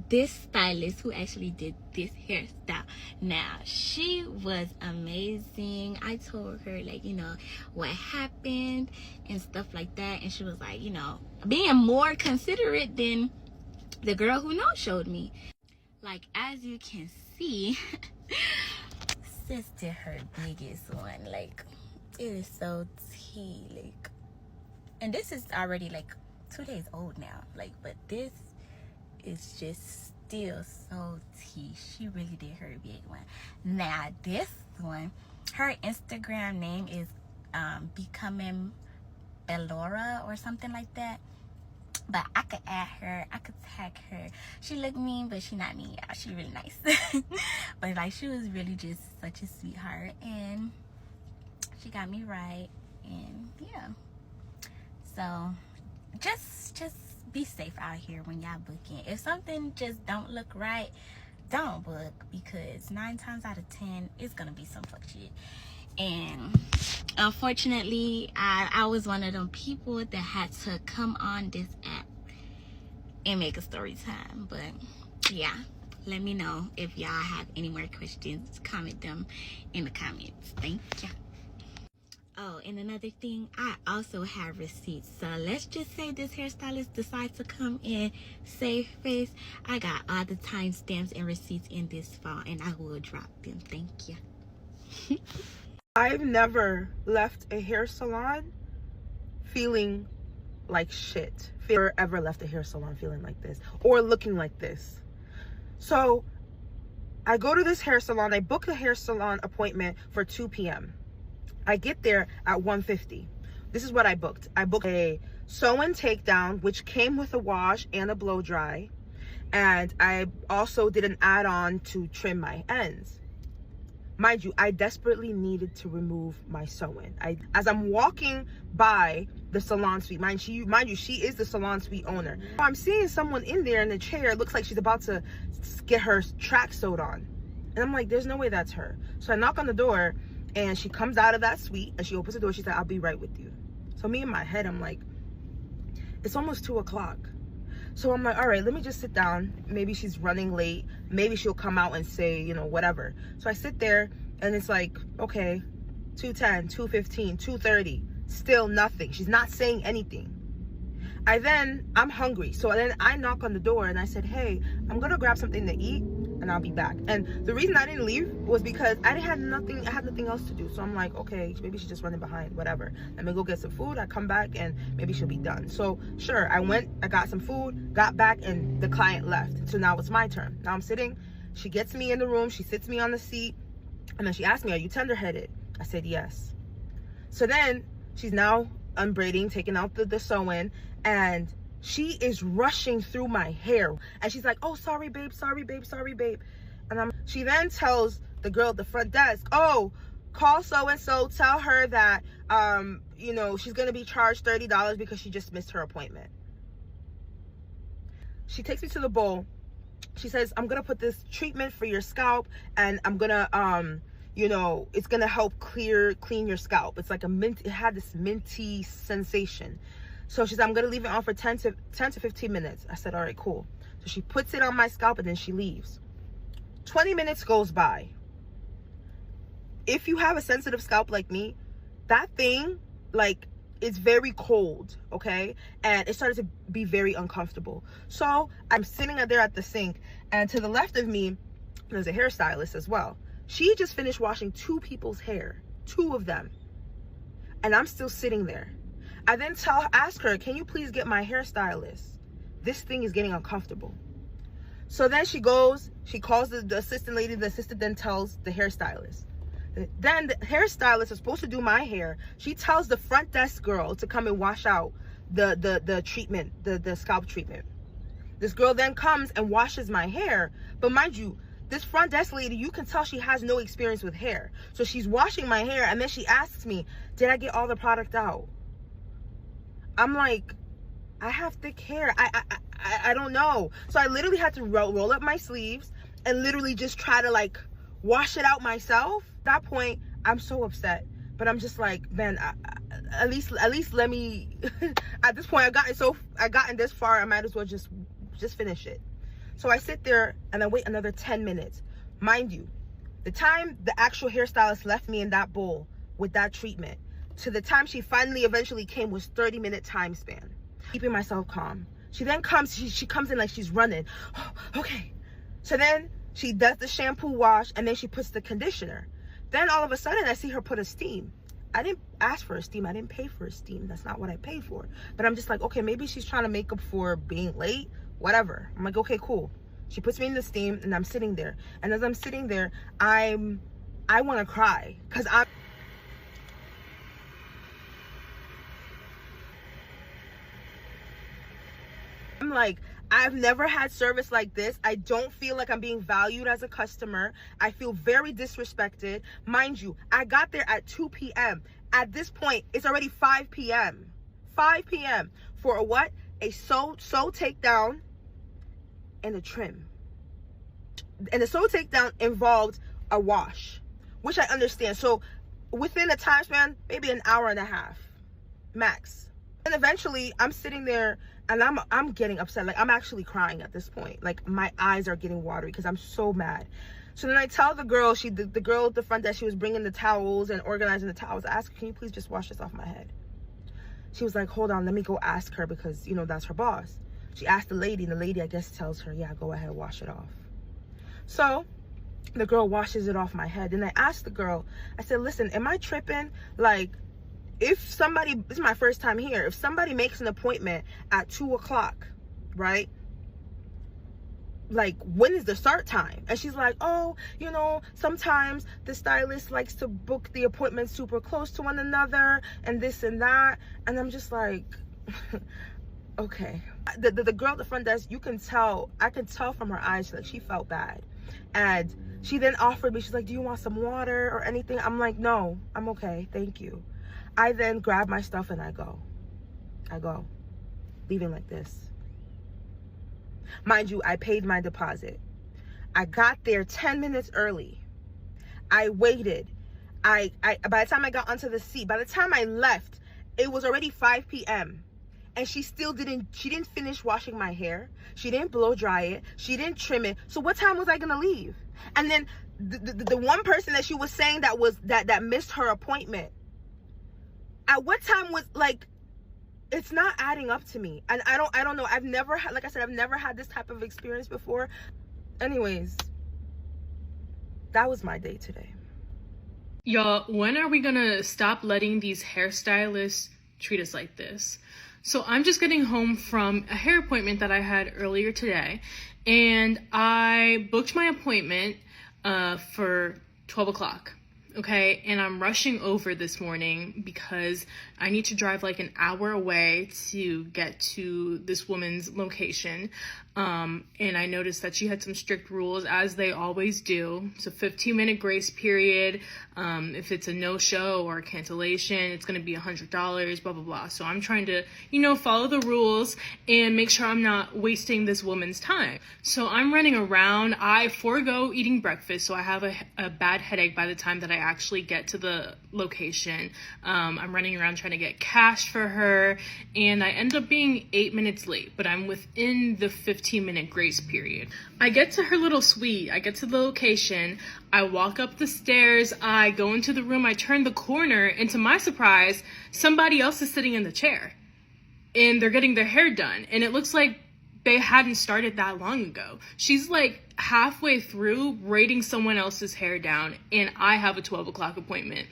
this stylist who actually did this hairstyle. Now, she was amazing. I told her, like, you know, what happened and stuff like that, and she was like, you know, being more considerate than the girl who showed me. Like, as you can see, sis did her biggest one. Like, it is so tea. Like, and this is already like 2 days old now. Like, but this is just still so tea. She really did her big one. Now this one, her Instagram name is Becoming Bellora or something like that. But I could add her, I could tag her. She look mean, but she not mean, y'all. She really nice. But like, she was really just such a sweetheart, and she got me right. And yeah, so just be safe out here when y'all booking. If something just don't look right, don't book, because 9 times out of 10 it's gonna be some fuck shit. And unfortunately, I was one of them people that had to come on this app and make a story time. But yeah, let me know if y'all have any more questions. Comment them in the comments. Thank you. Oh, and another thing, I also have receipts. So let's just say this hairstylist decides to come in, save face. I got all the timestamps and receipts in this file, and I will drop them. Thank you. I've never left a hair salon feeling like shit. Never ever left a hair salon feeling like this or looking like this. So I go to this hair salon. I book a hair salon appointment for 2 p.m. I get there at 1:50. This is what I booked. I booked a sew-in takedown, which came with a wash and a blow dry. And I also did an add-on to trim my ends. Mind you, I desperately needed to remove my sew-in. As I'm walking by the salon suite, mind you, she is the salon suite owner. I'm seeing someone in there in the chair. It looks like she's about to get her track sewed on. And I'm like, there's no way that's her. So I knock on the door, and she comes out of that suite, and she opens the door. She's like, I'll be right with you. So me in my head, I'm like, it's almost 2 o'clock. So I'm like, all right, let me just sit down. Maybe she's running late. Maybe she'll come out and say, you know, whatever. So I sit there, and it's like, okay, 2:10, 2:15, 2:30, still nothing. She's not saying anything. I'm hungry. So then I knock on the door, and I said, hey, I'm gonna grab something to eat, and I'll be back. And the reason I didn't leave was because I had nothing else to do. So I'm like, okay, maybe she's just running behind, whatever. Let me go get some food. I come back, and maybe she'll be done. So sure, I went, I got some food, got back, and the client left. So now it's my turn. Now I'm sitting. She gets me in the room. She sits me on the seat, and then she asked me, are you tender-headed? I said, yes. So then she's now unbraiding, taking out the sew-in, and she is rushing through my hair, and she's like, oh, sorry babe, sorry babe, sorry babe. And she then tells the girl at the front desk, oh, call so-and-so, tell her that you know, she's gonna be charged $30 because she just missed her appointment. She takes me to the bowl. She says, I'm gonna put this treatment for your scalp, and I'm gonna you know, it's gonna help clean your scalp. It's like it had this minty sensation. So she said, I'm gonna leave it on for 10 to 15 minutes. I said, all right, cool. So she puts it on my scalp, and then she leaves. 20 minutes goes by. If you have a sensitive scalp like me, that thing, like, it's very cold, okay? And it started to be very uncomfortable. So I'm sitting there at the sink, and to the left of me, there's a hairstylist as well. She just finished washing 2 people's hair, 2 of them. And I'm still sitting there. I then ask her, can you please get my hairstylist? This thing is getting uncomfortable. So then she goes, she calls the assistant lady. The assistant then tells the hairstylist. Then the hairstylist is supposed to do my hair. She tells the front desk girl to come and wash out the treatment, the scalp treatment. This girl then comes and washes my hair. But mind you, this front desk lady, you can tell she has no experience with hair. So she's washing my hair, and then she asks me, did I get all the product out? I'm like, I have thick hair. I don't know. So I literally had to roll up my sleeves and literally just try to like wash it out myself. At that point, I'm so upset. But I'm just like, man, at least let me. At this point, I gotten this far. I might as well just finish it. So I sit there and I wait another 10 minutes. Mind you, the time the actual hairstylist left me in that bowl with that treatment to the time she finally eventually came was 30-minute time span. Keeping myself calm. She then comes, she comes in like she's running. Oh, okay. So then she does the shampoo wash, and then she puts the conditioner. Then all of a sudden I see her put a steam. I didn't ask for a steam. I didn't pay for a steam. That's not what I paid for. But I'm just like, okay, maybe she's trying to make up for being late. Whatever. I'm like, okay, cool. She puts me in the steam, and I'm sitting there. And as I'm sitting there, I want to cry, because I'm like, I've never had service like this. I don't feel like I'm being valued as a customer. I feel very disrespected. Mind you, I got there at 2 p.m. At this point, it's already 5 p.m. 5 p.m. for a what? a sew takedown, and a trim. And the sew takedown involved a wash, which I understand. So within a time span, maybe an hour and a half max. And eventually I'm sitting there and I'm getting upset. Like, I'm actually crying at this point. Like, my eyes are getting watery because I'm so mad. So then I tell the girl, the girl at the front desk, she was bringing the towels and organizing the towels. I asked her, can you please just wash this off my head? She was like, hold on, let me go ask her, because, you know, that's her boss. She asked the lady, and the lady, I guess, tells her, yeah, go ahead, wash it off. So the girl washes it off my head. And I asked the girl, I said, listen, am I tripping? Like, if somebody, this is my first time here, if somebody makes an appointment at 2 o'clock, right? Like, when is the start time? And she's like, oh, you know, sometimes the stylist likes to book the appointments super close to one another and this and that. And I'm just like, okay. The girl at the front desk, you can tell, I can tell from her eyes, like, she felt bad. And she then offered me, she's like, do you want some water or anything? I'm like, no, I'm okay, thank you. I then grab my stuff and I go, leaving like this. Mind you, I paid my deposit. I got there 10 minutes early. I waited. By the time I got onto the seat, by the time I left, it was already 5 p.m. And she didn't finish washing my hair. She didn't blow dry it. She didn't trim it. So what time was I gonna leave? And then the one person that she was saying that missed her appointment, at what time was, like, it's not adding up to me. And I don't know. I've never had, like I said, I've never had this type of experience before. Anyways, that was my day today. Y'all, when are we gonna stop letting these hairstylists treat us like this? So I'm just getting home from a hair appointment that I had earlier today, and I booked my appointment for 12 o'clock. Okay, and I'm rushing over this morning because I need to drive like an hour away to get to this woman's location. And I noticed that she had some strict rules, as they always do. It's a 15-minute grace period. If it's a no-show or a cancellation, it's going to be $100, blah, blah, blah. So I'm trying to, you know, follow the rules and make sure I'm not wasting this woman's time. So I'm running around. I forego eating breakfast, so I have a bad headache by the time that I actually get to the location. I'm running around trying to get cash for her, and I end up being 8 minutes late, but I'm within the 15-minute grace period. I get to her little suite. I get to the location. I walk up the stairs. I go into the room. I turn the corner, and to my surprise, somebody else is sitting in the chair, and they're getting their hair done, and it looks like they hadn't started that long ago. She's like halfway through braiding someone else's hair down, and I have a 12 o'clock appointment,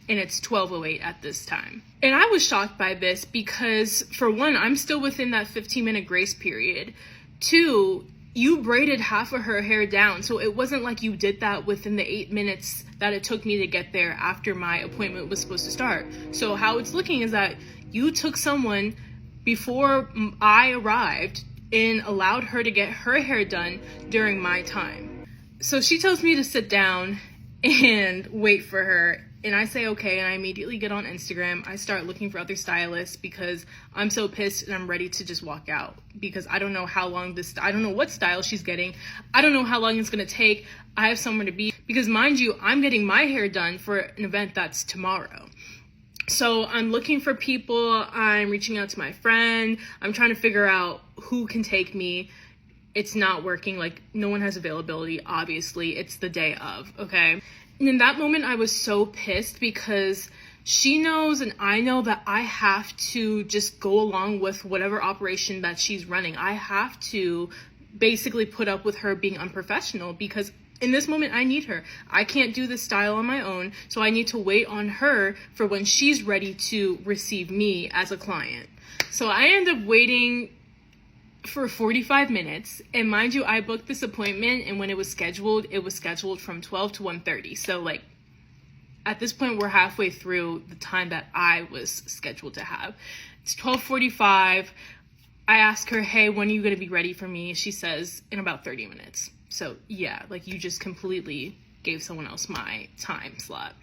and it's 12:08 at this time. And I was shocked by this because, for one, I'm still within that 15-minute grace period. Two, you braided half of her hair down, so it wasn't like you did that within the 8 minutes that it took me to get there after my appointment was supposed to start. So how it's looking is that you took someone before I arrived and allowed her to get her hair done during my time. So she tells me to sit down and wait for her, and I say okay, and I immediately get on Instagram. I start looking for other stylists because I'm so pissed and I'm ready to just walk out, because I don't know how long I don't know what style she's getting. I don't know how long it's gonna take. I have somewhere to be, because mind you, I'm getting my hair done for an event that's tomorrow. So I'm looking for people. I'm reaching out to my friend. I'm trying to figure out who can take me. It's not working. Like, no one has availability, obviously. It's the day of, okay? And in that moment, I was so pissed because she knows and I know that I have to just go along with whatever operation that she's running. I have to basically put up with her being unprofessional, because in this moment, I need her. I can't do this style on my own, so I need to wait on her for when she's ready to receive me as a client. So I end up waiting for 45 minutes, and mind you, I booked this appointment, and when it was scheduled from 12 to 1:30. So, like, at this point, we're halfway through the time that I was scheduled to have. It's 12:45. I ask her, hey, when are you going to be ready for me? She says, in about 30 minutes. So, yeah, like, you just completely gave someone else my time slot.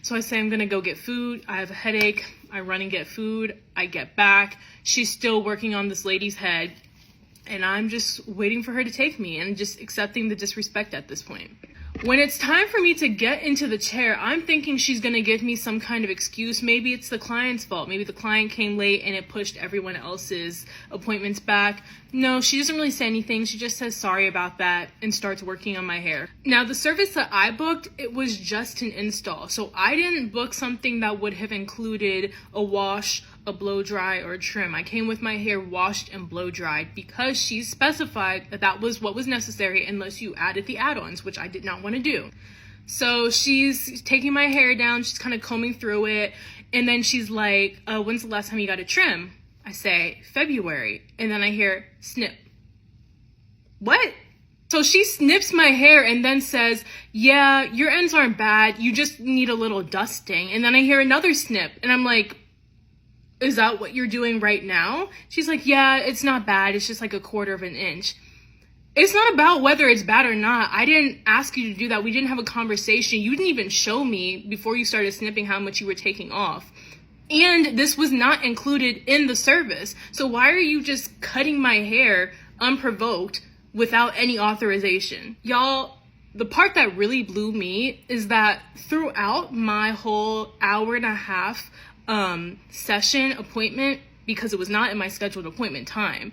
So I say I'm gonna go get food. I have a headache. I run and get food. I get back. She's still working on this lady's head. And I'm just waiting for her to take me and just accepting the disrespect at this point. When it's time for me to get into the chair, I'm thinking she's gonna give me some kind of excuse. Maybe it's the client's fault. Maybe the client came late and it pushed everyone else's appointments back. No, she doesn't really say anything. She just says sorry about that and starts working on my hair. Now, the service that I booked, it was just an install. So I didn't book something that would have included a wash, a blow dry, or a trim. I came with my hair washed and blow dried because she specified that that was what was necessary unless you added the add-ons, which I did not want to do. So she's taking my hair down, she's kind of combing through it, and then she's like, when's the last time you got a trim? I say, February, and then I hear, snip. What? So she snips my hair and then says, yeah, your ends aren't bad, you just need a little dusting. And then I hear another snip, and I'm like, is that what you're doing right now? She's like, yeah, it's not bad, it's just like 1/4 of an inch. It's not about whether it's bad or not. I didn't ask you to do that. We didn't have a conversation. You didn't even show me before you started snipping how much you were taking off. And this was not included in the service. So why are you just cutting my hair unprovoked without any authorization? Y'all, the part that really blew me is that throughout my whole 1.5 hour session appointment, because it was not in my scheduled appointment time,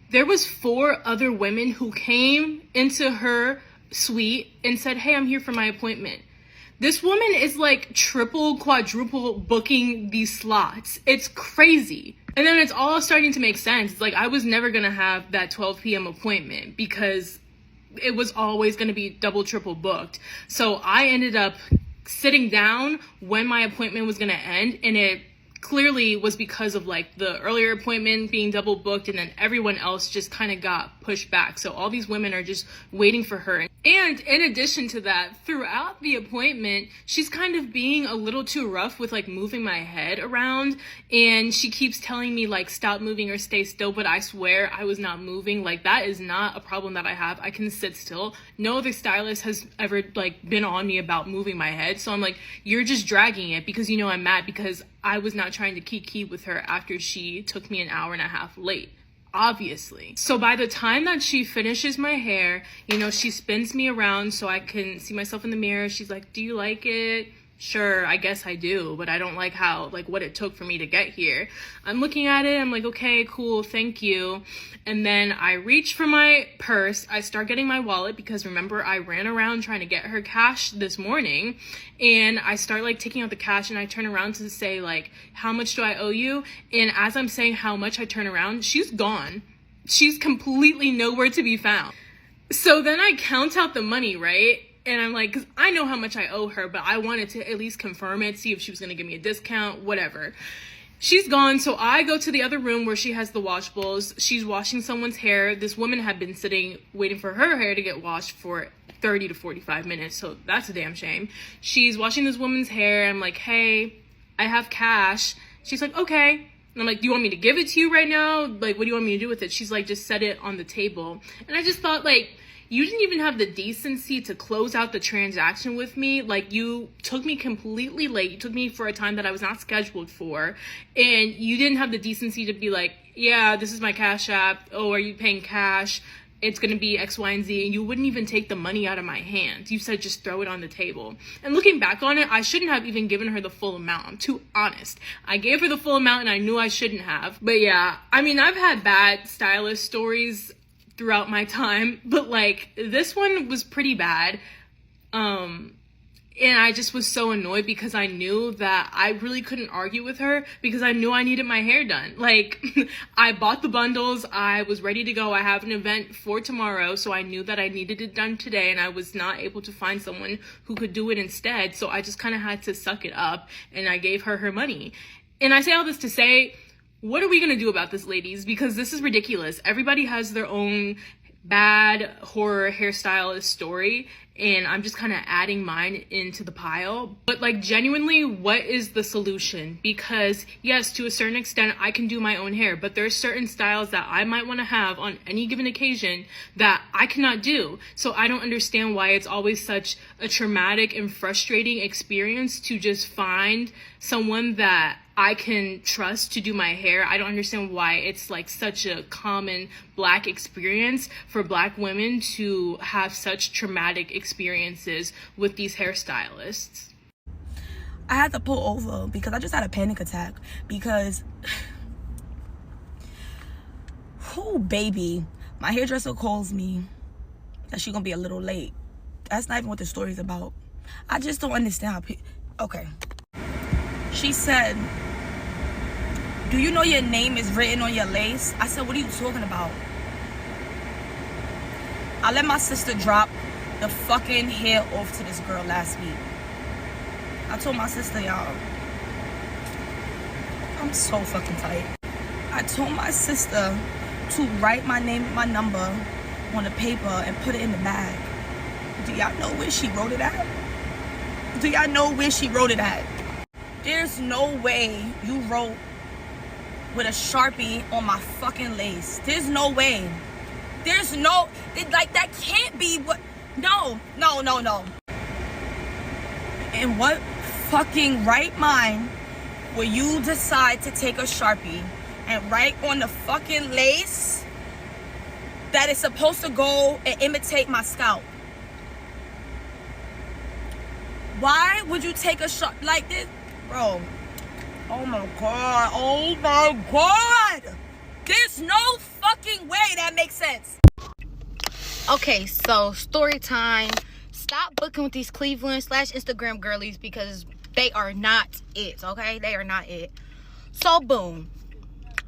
there was 4 other women who came into her suite and said, hey, I'm here for my appointment. This woman is like triple, quadruple booking these slots. It's crazy. And then it's all starting to make sense. It's like I was never gonna have that 12 p.m. appointment because it was always gonna be double, triple booked. So I ended up sitting down when my appointment was gonna end, and it clearly was because of like the earlier appointment being double booked, and then everyone else just kind of got pushed back. So all these women are just waiting for her. And in addition to that, throughout the appointment, she's kind of being a little too rough with like moving my head around, and she keeps telling me like stop moving or stay still, but I swear I was not moving. Like that is not a problem that I have. I can sit still. No other stylist has ever like been on me about moving my head. So I'm like, you're just dragging it because you know I'm mad because I was not trying to kiki with her after she took me 1.5 hours late, obviously. So by the time that she finishes my hair, you know, she spins me around so I can see myself in the mirror. She's like, do you like it? Sure, I guess I do, but I don't like how, like what it took for me to get here. I'm looking at it, I'm like, okay, cool, thank you. And then I reach for my purse, I start getting my wallet because remember I ran around trying to get her cash this morning, and I start like taking out the cash, and I turn around to say like, how much do I owe you? And as I'm saying how much, I turn around, she's gone. She's completely nowhere to be found. So then I count out the money, right? And I'm like, because I know how much I owe her, but I wanted to at least confirm it, see if she was going to give me a discount, whatever. She's gone, so I go to the other room where she has the wash bowls. She's washing someone's hair. This woman had been sitting, waiting for her hair to get washed for 30 to 45 minutes, so that's a damn shame. She's washing this woman's hair. I'm like, hey, I have cash. She's like, okay. And I'm like, do you want me to give it to you right now? Like, what do you want me to do with it? She's like, just set it on the table. And I just thought, like, you didn't even have the decency to close out the transaction with me. Like, you took me completely late. You took me for a time that I was not scheduled for. And you didn't have the decency to be like, yeah, this is my Cash App. Oh, are you paying cash? It's going to be X, Y, and Z. And you wouldn't even take the money out of my hand. You said just throw it on the table. And looking back on it, I shouldn't have even given her the full amount. I'm too honest. I gave her the full amount and I knew I shouldn't have. But yeah, I mean, I've had bad stylist stories throughout my time, but like this one was pretty bad. And I just was so annoyed because I knew that I really couldn't argue with her because I knew I needed my hair done. Like, I bought the bundles, I was ready to go. I have an event for tomorrow, so I knew that I needed it done today, and I was not able to find someone who could do it instead. So I just kind of had to suck it up, and I gave her her money. And I say all this to say, what are we going to do about this, ladies? Because this is ridiculous. Everybody has their own bad horror hairstylist story, and I'm just kind of adding mine into the pile. But like, genuinely, what is the solution? Because yes, to a certain extent I can do my own hair, but there are certain styles that I might want to have on any given occasion that I cannot do. So I don't understand why it's always such a traumatic and frustrating experience to just find someone that I can trust to do my hair. I don't understand why it's like such a common Black experience for Black women to have such traumatic experiences with these hairstylists. I had to pull over because I just had a panic attack because, oh baby, my hairdresser calls me that she's gonna be a little late. That's not even what the story's about. I just don't understand how okay. She said, "Do you know your name is written on your lace?" I said, "What are you talking about?" I let my sister drop the fucking hair off to this girl last week. I told my sister, y'all, I'm so fucking tight. I told my sister to write my name and my number on the paper and put it in the bag. Do y'all know where she wrote it at? Do y'all know where she wrote it at? There's no way you wrote with a Sharpie on my fucking lace. There's no way. There's no, like, that can't be what, no. In what fucking right mind will you decide to take a Sharpie and write on the fucking lace that is supposed to go and imitate my scalp? Why would you take a shot like this? Bro, oh my god, there's no fucking way that makes sense. Okay, so story time. Stop booking with these Cleveland/Instagram girlies because they are not it, okay? They are not it. So boom,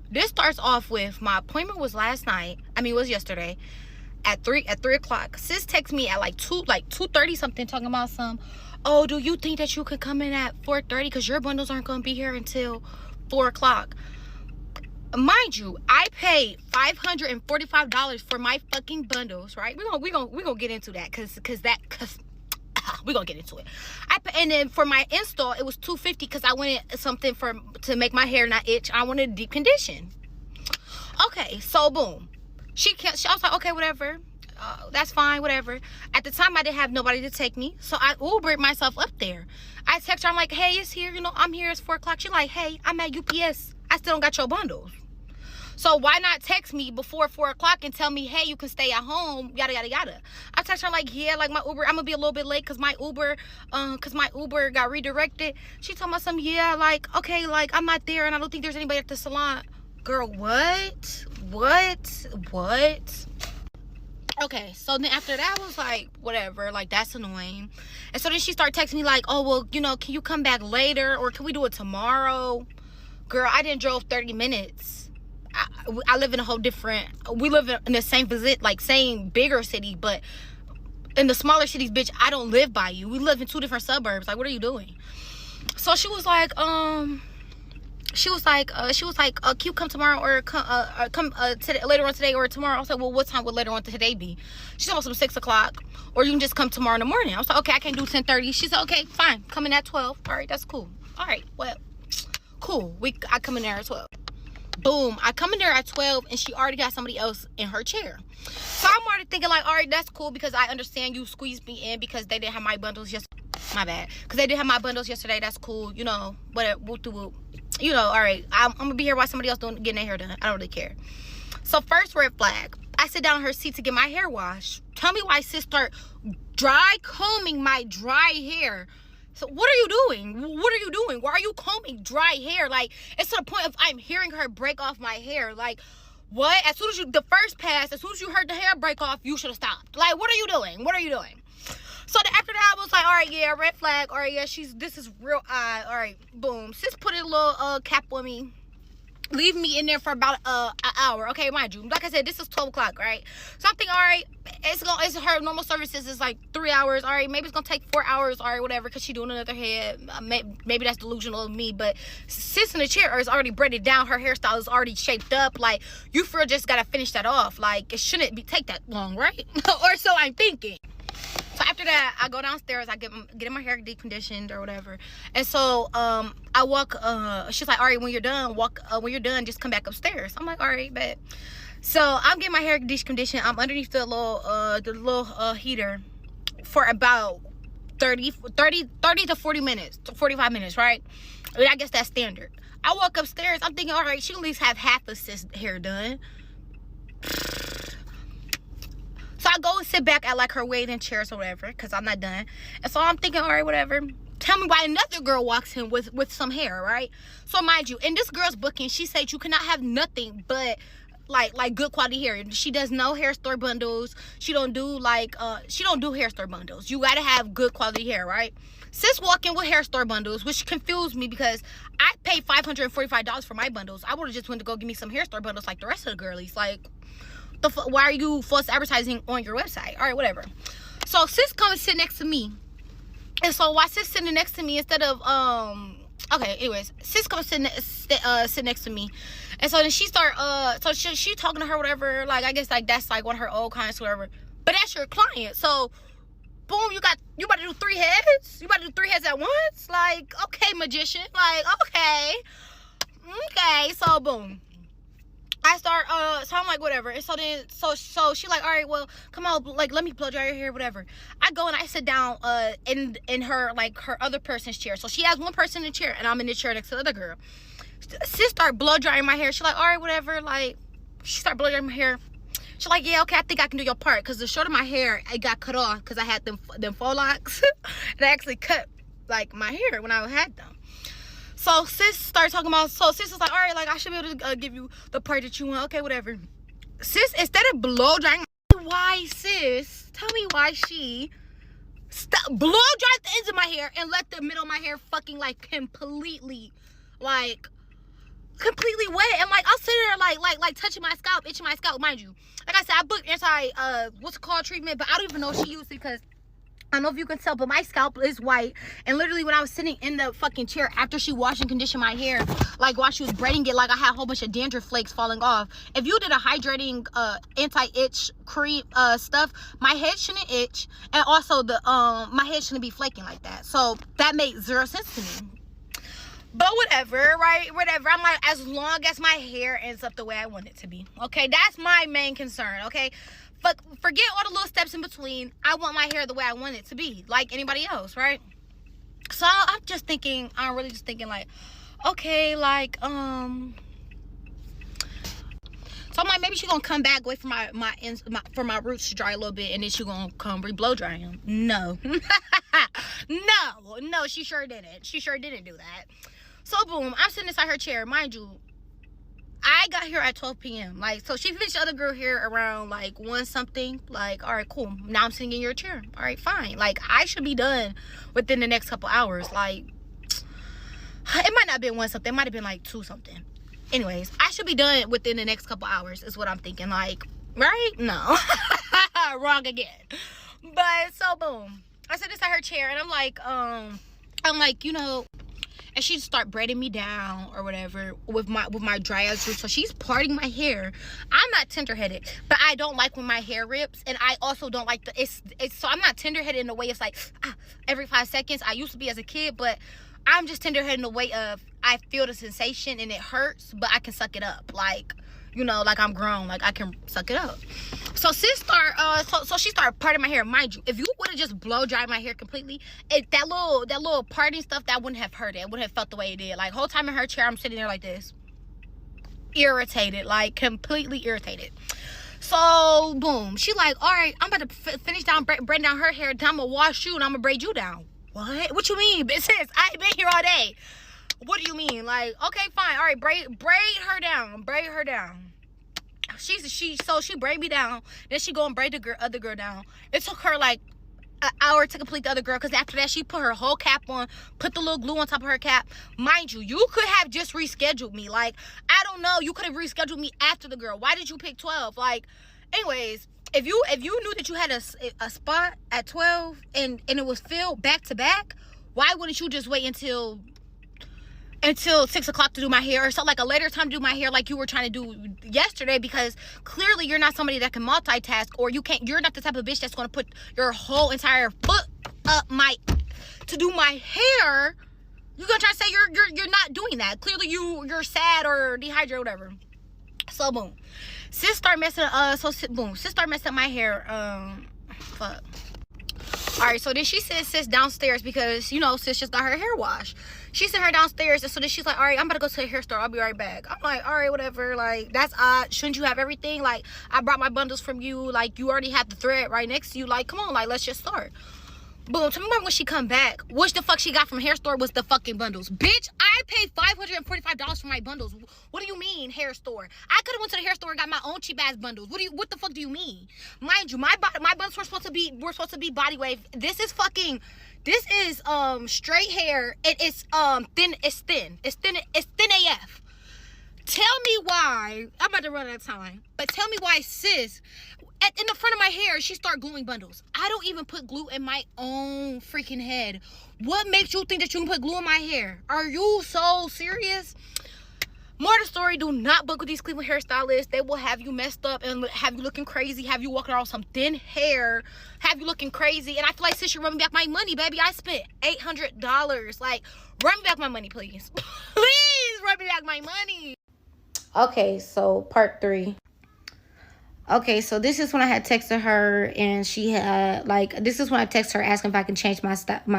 this starts off with my appointment was was yesterday at 3 o'clock. Sis texts me at like 2:30 something, talking about some, oh, do you think that you could come in at 4:30 because your bundles aren't going to be here until 4 o'clock? Mind you, I paid $545 for my fucking bundles, right? We're gonna get into that because we're gonna get into it. And then for my install, it was $250 because I wanted something to make my hair not itch. I wanted a deep condition. Okay, so boom, she was like, okay, whatever. That's fine, whatever. At the time, I didn't have nobody to take me, so I Ubered myself up there. I text her, I'm like, hey, it's here, I'm here, it's 4 o'clock. She's like, hey, I'm at UPS. I still don't got your bundles. So why not text me before 4 o'clock and tell me, hey, you can stay at home, yada, yada, yada. I text her, like, yeah, like my Uber, I'm gonna be a little bit late because my Uber got redirected. She told me something, yeah, like, okay, like, I'm not there and I don't think there's anybody at the salon. Girl, what? Okay, so then after that, I was like, whatever, like, that's annoying. And so then she started texting me like, oh, well, can you come back later or can we do it tomorrow? Girl, I didn't drove 30 minutes. I live in a whole different, we live in the same visit, like same bigger city, but in the smaller cities, bitch, I don't live by you. We live in 2 different suburbs. Like, what are you doing? So she was like, can you come tomorrow or come later on today or tomorrow? I was like, well, what time would later on today be? She told me 6 o'clock, or you can just come tomorrow in the morning. I was like, okay, I can't do 10:30. She said, okay, fine, come in at 12. All right, that's cool. All right, well, cool. I come in there at 12. Boom, I come in there at 12 and she already got somebody else in her chair. So I'm already thinking like, all right, that's cool because I understand you squeezed me in because they didn't have my bundles yesterday. My bad. Because they didn't have my bundles yesterday. That's cool. Whatever. All right. I'm going to be here while somebody else getting their hair done. I don't really care. So first red flag. I sit down in her seat to get my hair washed. Tell me why sis start dry combing my dry hair. So what are you doing? Why are you combing dry hair? Like, it's to the point of I'm hearing her break off my hair. Like, what? As soon as the first pass, as soon as you heard the hair break off, you should have stopped. Like, what are you doing? So then after that, I was like, all right, yeah, red flag. All right, yeah, this is real odd. All right, boom. Sis put a little cap on me. leave me in there for about an hour. Okay, mind you, like I said, this is 12 o'clock, right? So I'm thinking, all right, it's her normal services is like 3 hours. All right, maybe it's gonna take 4 hours, all right, whatever, because she doing another head. Maybe that's delusional of me, but sis in the chair is already braided down. Her hairstyle is already shaped up. Like, you feel just gotta finish that off. Like, it shouldn't take that long, right? Or so I'm thinking. So after that, I go downstairs, I get my hair deconditioned or whatever. And so I walk, she's like, all right, when you're done, just come back upstairs. I'm like, all right, bet. So I'm getting my hair deconditioned. I'm underneath the little heater for about 30 to 40 minutes, 45 minutes, right? I mean, I guess that's standard. I walk upstairs, I'm thinking, all right, she at least have half of sis hair done. So I go and sit back at like her waiting chairs or whatever, because I'm not done. And so I'm thinking, all right, whatever. Tell me why another girl walks in with some hair, right? So mind you, in this girl's booking, she said you cannot have nothing but like good quality hair. She does no hair store bundles. She don't do hair store bundles. You gotta have good quality hair, right? Sis walking with hair store bundles, which confused me because I paid $545 for my bundles. I would have just went to go give me some hair store bundles like the rest of the girlies. Like, why are you false advertising on your website? All right, whatever. So sis come and sit next to me, and so why sis sitting next to me instead of okay, anyways, sis come sit next to me, and so then she start so she talking to her, whatever, like I guess like that's like one of her old clients, whatever, but that's your client. So boom, you about to do 3 heads? You about to do 3 heads at once? Like, okay, magician, like, okay, so boom, I start so I'm like, whatever. And so then so she like, all right, well, come on, like, let me blow dry your hair, whatever. I go and I sit down in her, like, her other person's chair. So she has one person in the chair and I'm in the chair next to the other girl. Sis start blow drying my hair. She like, all right, whatever, like, she start blow drying my hair. She's like, yeah, okay, I think I can do your part, because the short of my hair, it got cut off because I had them faux locks. And I actually cut like my hair when I had them. So sis started talking about, so sis was like, all right, like, I should be able to give you the part that you want. Okay, whatever. Sis, instead of blow drying, why sis, tell me why she blow dried the ends of my hair and let the middle of my hair fucking like completely wet. And like, I'll sit there like touching my scalp, itching my scalp, mind you. Like I said, I booked what's it called, treatment, but I don't even know if she used it, because I don't know if you can tell, but my scalp is white. And literally when I was sitting in the fucking chair after she washed and conditioned my hair, like while she was braiding it, like I had a whole bunch of dandruff flakes falling off. If you did a hydrating anti-itch cream stuff, my head shouldn't itch, and also the my head shouldn't be flaking like that. So that made zero sense to me. But whatever, right? Whatever. I'm like, as long as my hair ends up the way I want it to be. Okay, that's my main concern. Okay, forget all the little steps in between. I want my hair the way I want it to be, like anybody else, right? So I'm just thinking, I'm really just thinking like, okay, like so I'm like, maybe she's gonna come back, wait for my roots to dry a little bit, and then she's gonna come blow dry them. No. no, she sure didn't. She sure didn't do that. So boom, I'm sitting inside her chair. Mind you, I got here at 12 p.m. Like, so she finished the other girl here around like 1 something. Like, all right, cool. Now I'm sitting in your chair. All right, fine. Like, I should be done within the next couple hours. Like, it might not have been 1 something. It might have been like 2 something. Anyways, I should be done within the next couple hours is what I'm thinking. Like, right? No. Wrong again. But so boom, I sit inside her chair and I'm like, you know, and she'd start braiding me down or whatever with my dry ass roots. So she's parting my hair. I'm not tender-headed, but I don't like when my hair rips, and I also don't like it's so I'm not tender-headed in the way it's like every 5 seconds. I used to be as a kid, but I'm just tender-headed in the way of I feel the sensation and it hurts, but I can suck it up. Like, you know, like I'm grown, like I can suck it up. So sis so she started parting my hair. Mind you, if you would have just blow dried my hair completely, that little parting stuff, that wouldn't have hurt it. It wouldn't have felt the way it did. Like, whole time in her chair, I'm sitting there like this, irritated, like completely irritated. So boom, she like, all right, I'm about to finish braiding down her hair. Then I'm gonna wash you and I'm gonna braid you down. What you mean? Sis, I ain't been here all day. What do you mean? Like, okay, fine, all right, braid her down. So she braid me down, then she go and braid the other girl down. It took her like an hour to complete the other girl, because after that she put her whole cap on, put the little glue on top of her cap. Mind you, you could have just rescheduled me. Like, I don't know, you could have rescheduled me after the girl. Why did you pick 12? Like, anyways, if you knew that you had a spot at 12 and it was filled back to back, why wouldn't you just wait until 6 o'clock to do my hair, or so like a later time to do my hair like you were trying to do yesterday? Because clearly you're not somebody that can multitask, or you're not the type of bitch that's going to put your whole entire foot up to do my hair. You're gonna try to say you're not doing that. Clearly you're sad or dehydrated or whatever. So boom, sis start messing up my hair. Fuck. All right, so then she sent sis downstairs because, you know, sis just got her hair washed. She sent her downstairs, and so then she's like, all right, I'm about to go to the hair store. I'll be right back. I'm like, all right, whatever. Like, that's odd. Shouldn't you have everything? Like, I brought my bundles from you. Like, you already have the thread right next to you. Like, come on, like, let's just start. Boom, tell me when she come back, which the fuck she got from hair store was the fucking bundles. Bitch, I paid $545 for my bundles. What do you mean, hair store? I could have went to the hair store and got my own cheap ass bundles. What the fuck do you mean? Mind you, my bundles were supposed to be body wave. This is straight hair. It's thin AF. Tell me why, I'm about to run out of time, but tell me why sis, in the front of my hair, she start gluing bundles. I don't even put glue in my own freaking head. What makes you think that you can put glue in my hair? Are you so serious? More to the story, do not book with these Cleveland hairstylists. They will have you messed up and have you looking crazy, have you walking around with some thin hair, have you looking crazy. And I feel like, sis, you're running back my money, baby. I spent $800. Like, run me back my money, please. Please run me back my money. Okay, so part 3. Okay, so this is when I had texted her, and she had, like, this is when I texted her asking if I can change my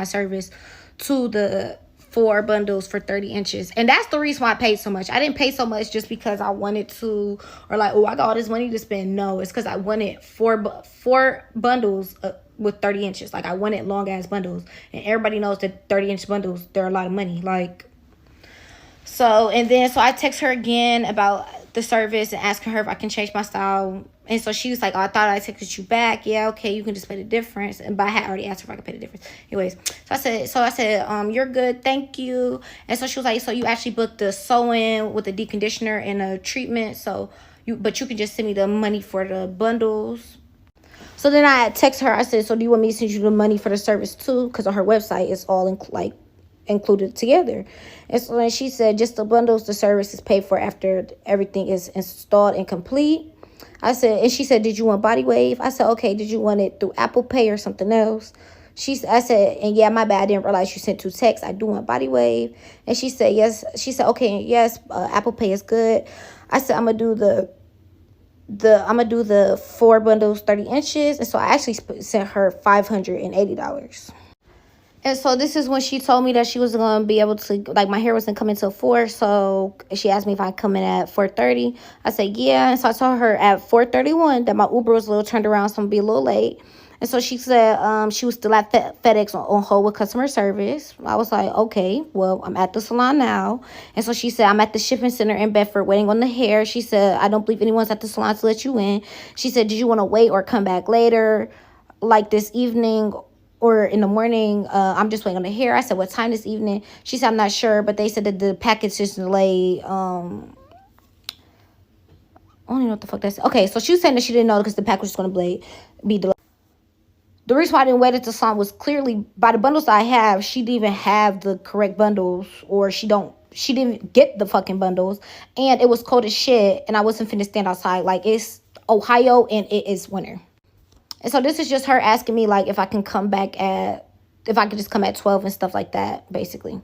service to the 4 bundles for 30 inches. And that's the reason why I paid so much. I didn't pay so much just because I wanted to, or like, oh, I got all this money to spend. No, it's because I wanted 4 bundles with 30 inches. Like, I wanted long-ass bundles. And everybody knows that 30-inch bundles, they're a lot of money. Like, so I text her again about the service and asking her if I can change my style. And so she was like, oh, I thought I texted you back. Yeah, okay, you can just pay the difference. But I had already asked her if I could pay the difference. Anyways, so I said, you're good, thank you. And so she was like, so you actually booked the sew-in with the deconditioner and a treatment. But you can just send me the money for the bundles. So then I text her. I said, so do you want me to send you the money for the service too? Because on her website, it's all included together. And so then she said, just the bundles, the service is paid for after everything is installed and complete. I said, and she said, did you want body wave? I said, okay, did you want it through Apple Pay or something else? I said, and yeah, my bad, I didn't realize you sent 2 texts. I do want body wave. And she said, yes. She said, okay, yes, Apple Pay is good. I said, I'm gonna do the 4 bundles, 30 inches. And so I actually sent her $580. And so this is when she told me that she was going to be able to, like, my hair wasn't coming till 4. So she asked me if I come in at 4:30. I said, yeah. And so I told her at 4:31 that my Uber was a little turned around, so I'm going to be a little late. And so she said she was still at FedEx on hold with customer service. I was like, okay, well, I'm at the salon now. And so she said, I'm at the shipping center in Bedford waiting on the hair. She said, I don't believe anyone's at the salon to let you in. She said, did you want to wait or come back later, like this evening or in the morning? I'm just waiting on the hair. I said, what time this evening? She said, I'm not sure, but they said that the package is delayed. I don't even know what the fuck that's. Okay, so she was saying that she didn't know because the package was going to be delayed. The reason why I didn't wait at the salon was clearly by the bundles I have, she didn't even have the correct bundles, or she didn't get the fucking bundles, and it was cold as shit, and I wasn't finna stand outside. Like, it's Ohio and it is winter. And so this is just her asking me, like, if I can just come at 12 and stuff like that, basically.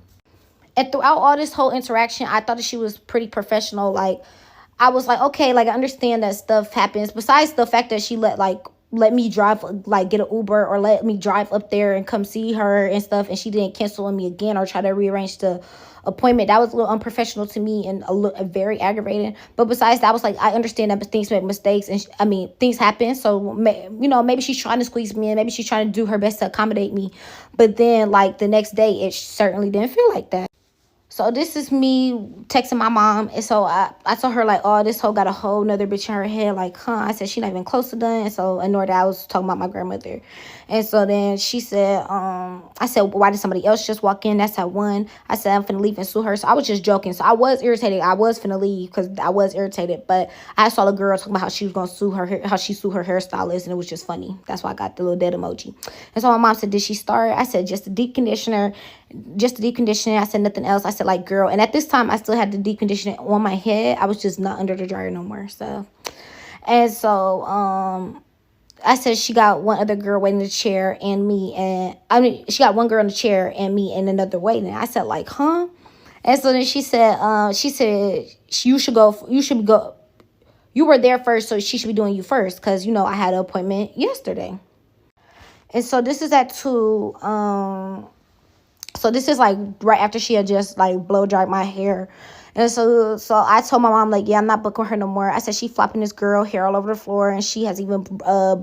And throughout all this whole interaction, I thought that she was pretty professional. Like, I was like, okay, like, I understand that stuff happens. Besides the fact that she let me drive, like, get an Uber or let me drive up there and come see her and stuff, and she didn't cancel on me again or try to rearrange the appointment. That was a little unprofessional to me and very aggravating. But besides that, I was like, I understand that things make mistakes, and things happen. So, maybe she's trying to squeeze me in. Maybe she's trying to do her best to accommodate me. But then, like, the next day, it certainly didn't feel like that. So this is me texting my mom. And so I told her, like, oh, this hoe got a whole nother bitch in her head. Like, huh? I said, she not even close to done. And so in order, I was talking about my grandmother. And so then she said, I said, why did somebody else just walk in? That's at 1. I said, I'm finna leave and sue her. So I was just joking. So I was irritated. I was finna leave because I was irritated. But I saw the girl talking about how she was going to sue her, how she sued her hairstylist. And it was just funny. That's why I got the little dead emoji. And so my mom said, did she start? I said, just the deep conditioner. Just the deep conditioning. I said nothing else. I said, like, girl. And at this time, I still had the deep conditioning on my head. I was just not under the dryer no more. So, and so, I said she got one other girl waiting in the chair and me. And I mean, she got one girl in the chair and me and another waiting. I said, like, huh? And so then she said, you should go. You were there first, so she should be doing you first. Because, you know, I had an appointment yesterday. And so this is at 2. So this is like right after she had just like blow dried my hair. And so I told my mom, like, yeah, I'm not booking her no more. I said she flopping this girl hair all over the floor, and she has even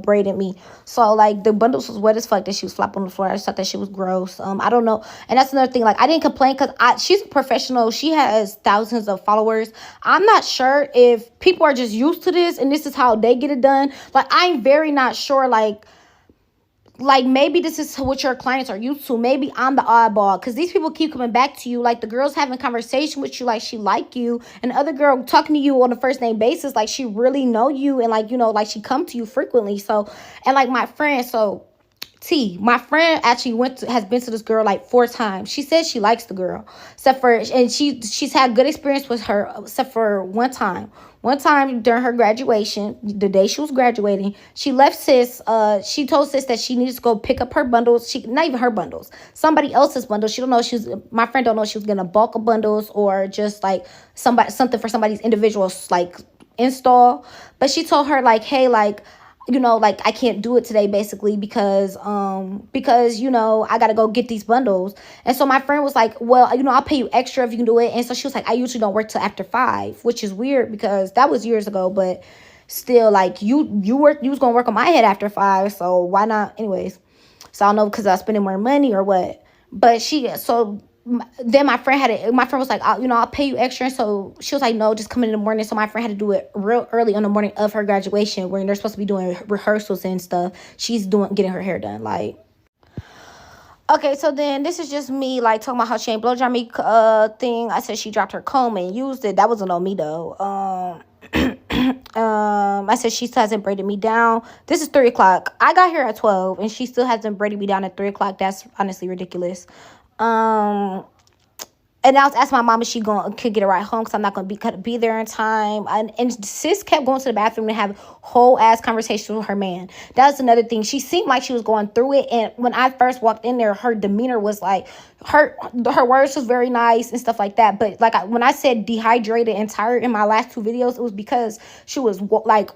braided me. So like the bundles was wet as fuck that she was flopping on the floor. I just thought that shit was gross. I don't know. And that's another thing. Like, I didn't complain because she's a professional. She has thousands of followers. I'm not sure if people are just used to this and this is how they get it done. Like, I'm very not sure. Like, maybe this is what your clients are used to. Maybe I'm the oddball because these people keep coming back to you. Like, the girl's having conversation with you like she like you. And the other girl talking to you on a first name basis like she really know you. And, like, you know, like she come to you frequently. So, and, like, my friend, my friend actually has been to this girl like 4 times. She says she likes the girl, except for, and she's had good experience with her, except for one time. One time during her graduation, the day she was graduating, she left sis. She told sis that she needs to go pick up her bundles. Not even her bundles, somebody else's bundles. She don't know my friend don't know if she was getting a bulk of bundles or just like something for somebody's individual like install. But she told her, like, hey, like, you know, like, I can't do it today basically because you know, I gotta go get these bundles. And so my friend was like, well, you know, I'll pay you extra if you can do it. And so she was like, I usually don't work till after 5, which is weird because that was years ago, but still, like, you was gonna work on my head after 5, so why not? Anyways, so I don't know, because I was spending more money or what. But then my friend was like, you know, I'll pay you extra. And so she was like, no, just come in the morning. So my friend had to do it real early on the morning of her graduation when they're supposed to be doing rehearsals and stuff. She's getting her hair done. Like, okay, so then this is just me, like, talking about how she ain't blow dry me thing. I said she dropped her comb and used it. That wasn't on me, though. I said she still hasn't braided me down. This is 3 o'clock. I got here at 12, and she still hasn't braided me down at 3 o'clock. That's honestly ridiculous. And I was asking my mom if she could get a ride home because I'm not going to be there in time. And sis kept going to the bathroom and have whole ass conversations with her man. That's another thing. She seemed like she was going through it. And when I first walked in there, her demeanor was like, her words was very nice and stuff like that. But like when I said dehydrated and tired in my last 2 videos, it was because she was like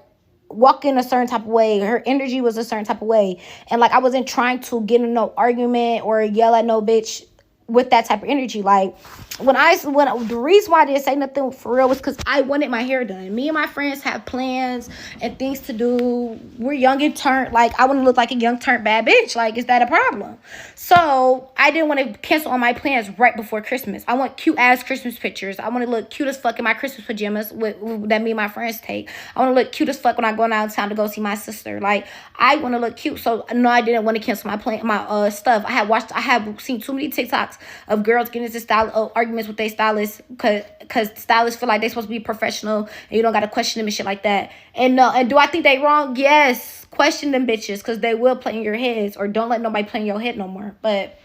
walking a certain type of way. Her energy was a certain type of way. And like, I wasn't trying to get in no argument or yell at no bitch with that type of energy. Like, when the reason why I didn't say nothing for real was because I wanted my hair done. Me and my friends have plans and things to do. We're young and turned, like, I want to look like a young turned bad bitch. Like, is that a problem? So I didn't want to cancel on my plans right before Christmas. I want cute ass Christmas pictures. I want to look cute as fuck in my Christmas pajamas that me and my friends take. I want to look cute as fuck when I go down town to go see my sister. Like, I want to look cute. So no, I didn't want to cancel my stuff. I have seen too many TikToks of girls getting into arguments with their stylists because stylists feel like they're supposed to be professional and you don't got to question them and shit like that. And do I think they wrong? Yes. Question them bitches because they will play in your heads, or don't let nobody play in your head no more. But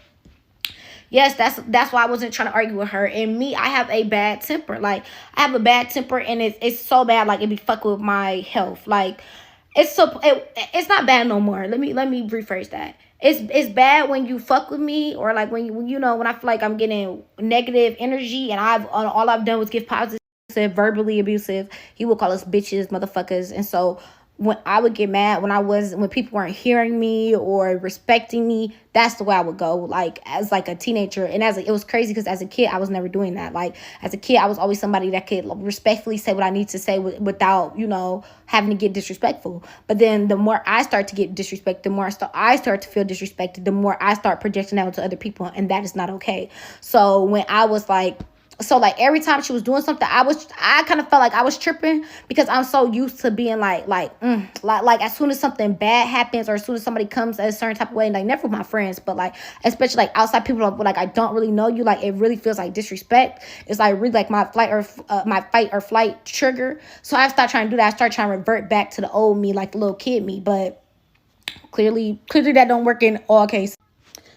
yes, that's why I wasn't trying to argue with her. And me, I have a bad temper. Like, I have a bad temper, and it's so bad, like, it be fucking with my health. Like, it's not bad no more. Let me rephrase that. It's bad when you fuck with me, or like when you know, when I feel like I'm getting negative energy and all I've done was give positive, verbally abusive. He would call us bitches, motherfuckers. And so when I would get mad when people weren't hearing me or respecting me, that's the way I would go, like, as like a teenager. And it was crazy because as a kid, I was never doing that. Like, as a kid, I was always somebody that could respectfully say what I need to say without, you know, having to get disrespectful. But then the more I start to get disrespected, the more I start to feel disrespected, the more I start projecting out to other people. And that is not okay. So when I was like So like every time she was doing something, I kind of felt like I was tripping because I'm so used to being like as soon as something bad happens or as soon as somebody comes a certain type of way, like never with my friends, but like especially like outside people like I don't really know you, like it really feels like disrespect. It's like really like my fight or flight trigger. So I start trying to do that. I start trying to revert back to the old me, like the little kid me, but clearly that don't work in all cases.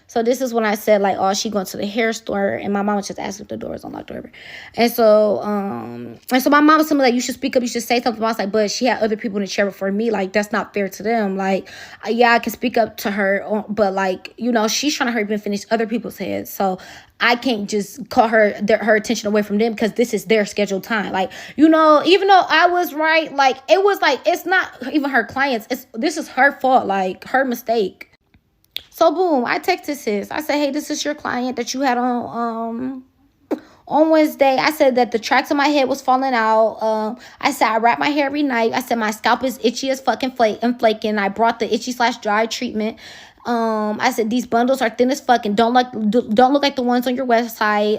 So this is when I said like, oh, she going to the hair store, and my mom was just asking if the door is unlocked or whatever. And so my mom was telling me like, you should speak up, you should say something. I was like, but she had other people in the chair before me, like that's not fair to them. Like, yeah, I can speak up to her, but like, you know, she's trying to hurry up and finish other people's heads. So I can't just call her attention away from them because this is their scheduled time. Like, you know, even though I was right, like it was like it's not even her clients. This is her fault, like her mistake. So boom, I texted sis. I said, hey, this is your client that you had on Wednesday. I said that the tracks of my head was falling out. I said I wrap my hair every night. I said my scalp is itchy as fucking flaking. I brought the itchy/dry treatment. I said these bundles are thin as fuck and don't look like the ones on your website.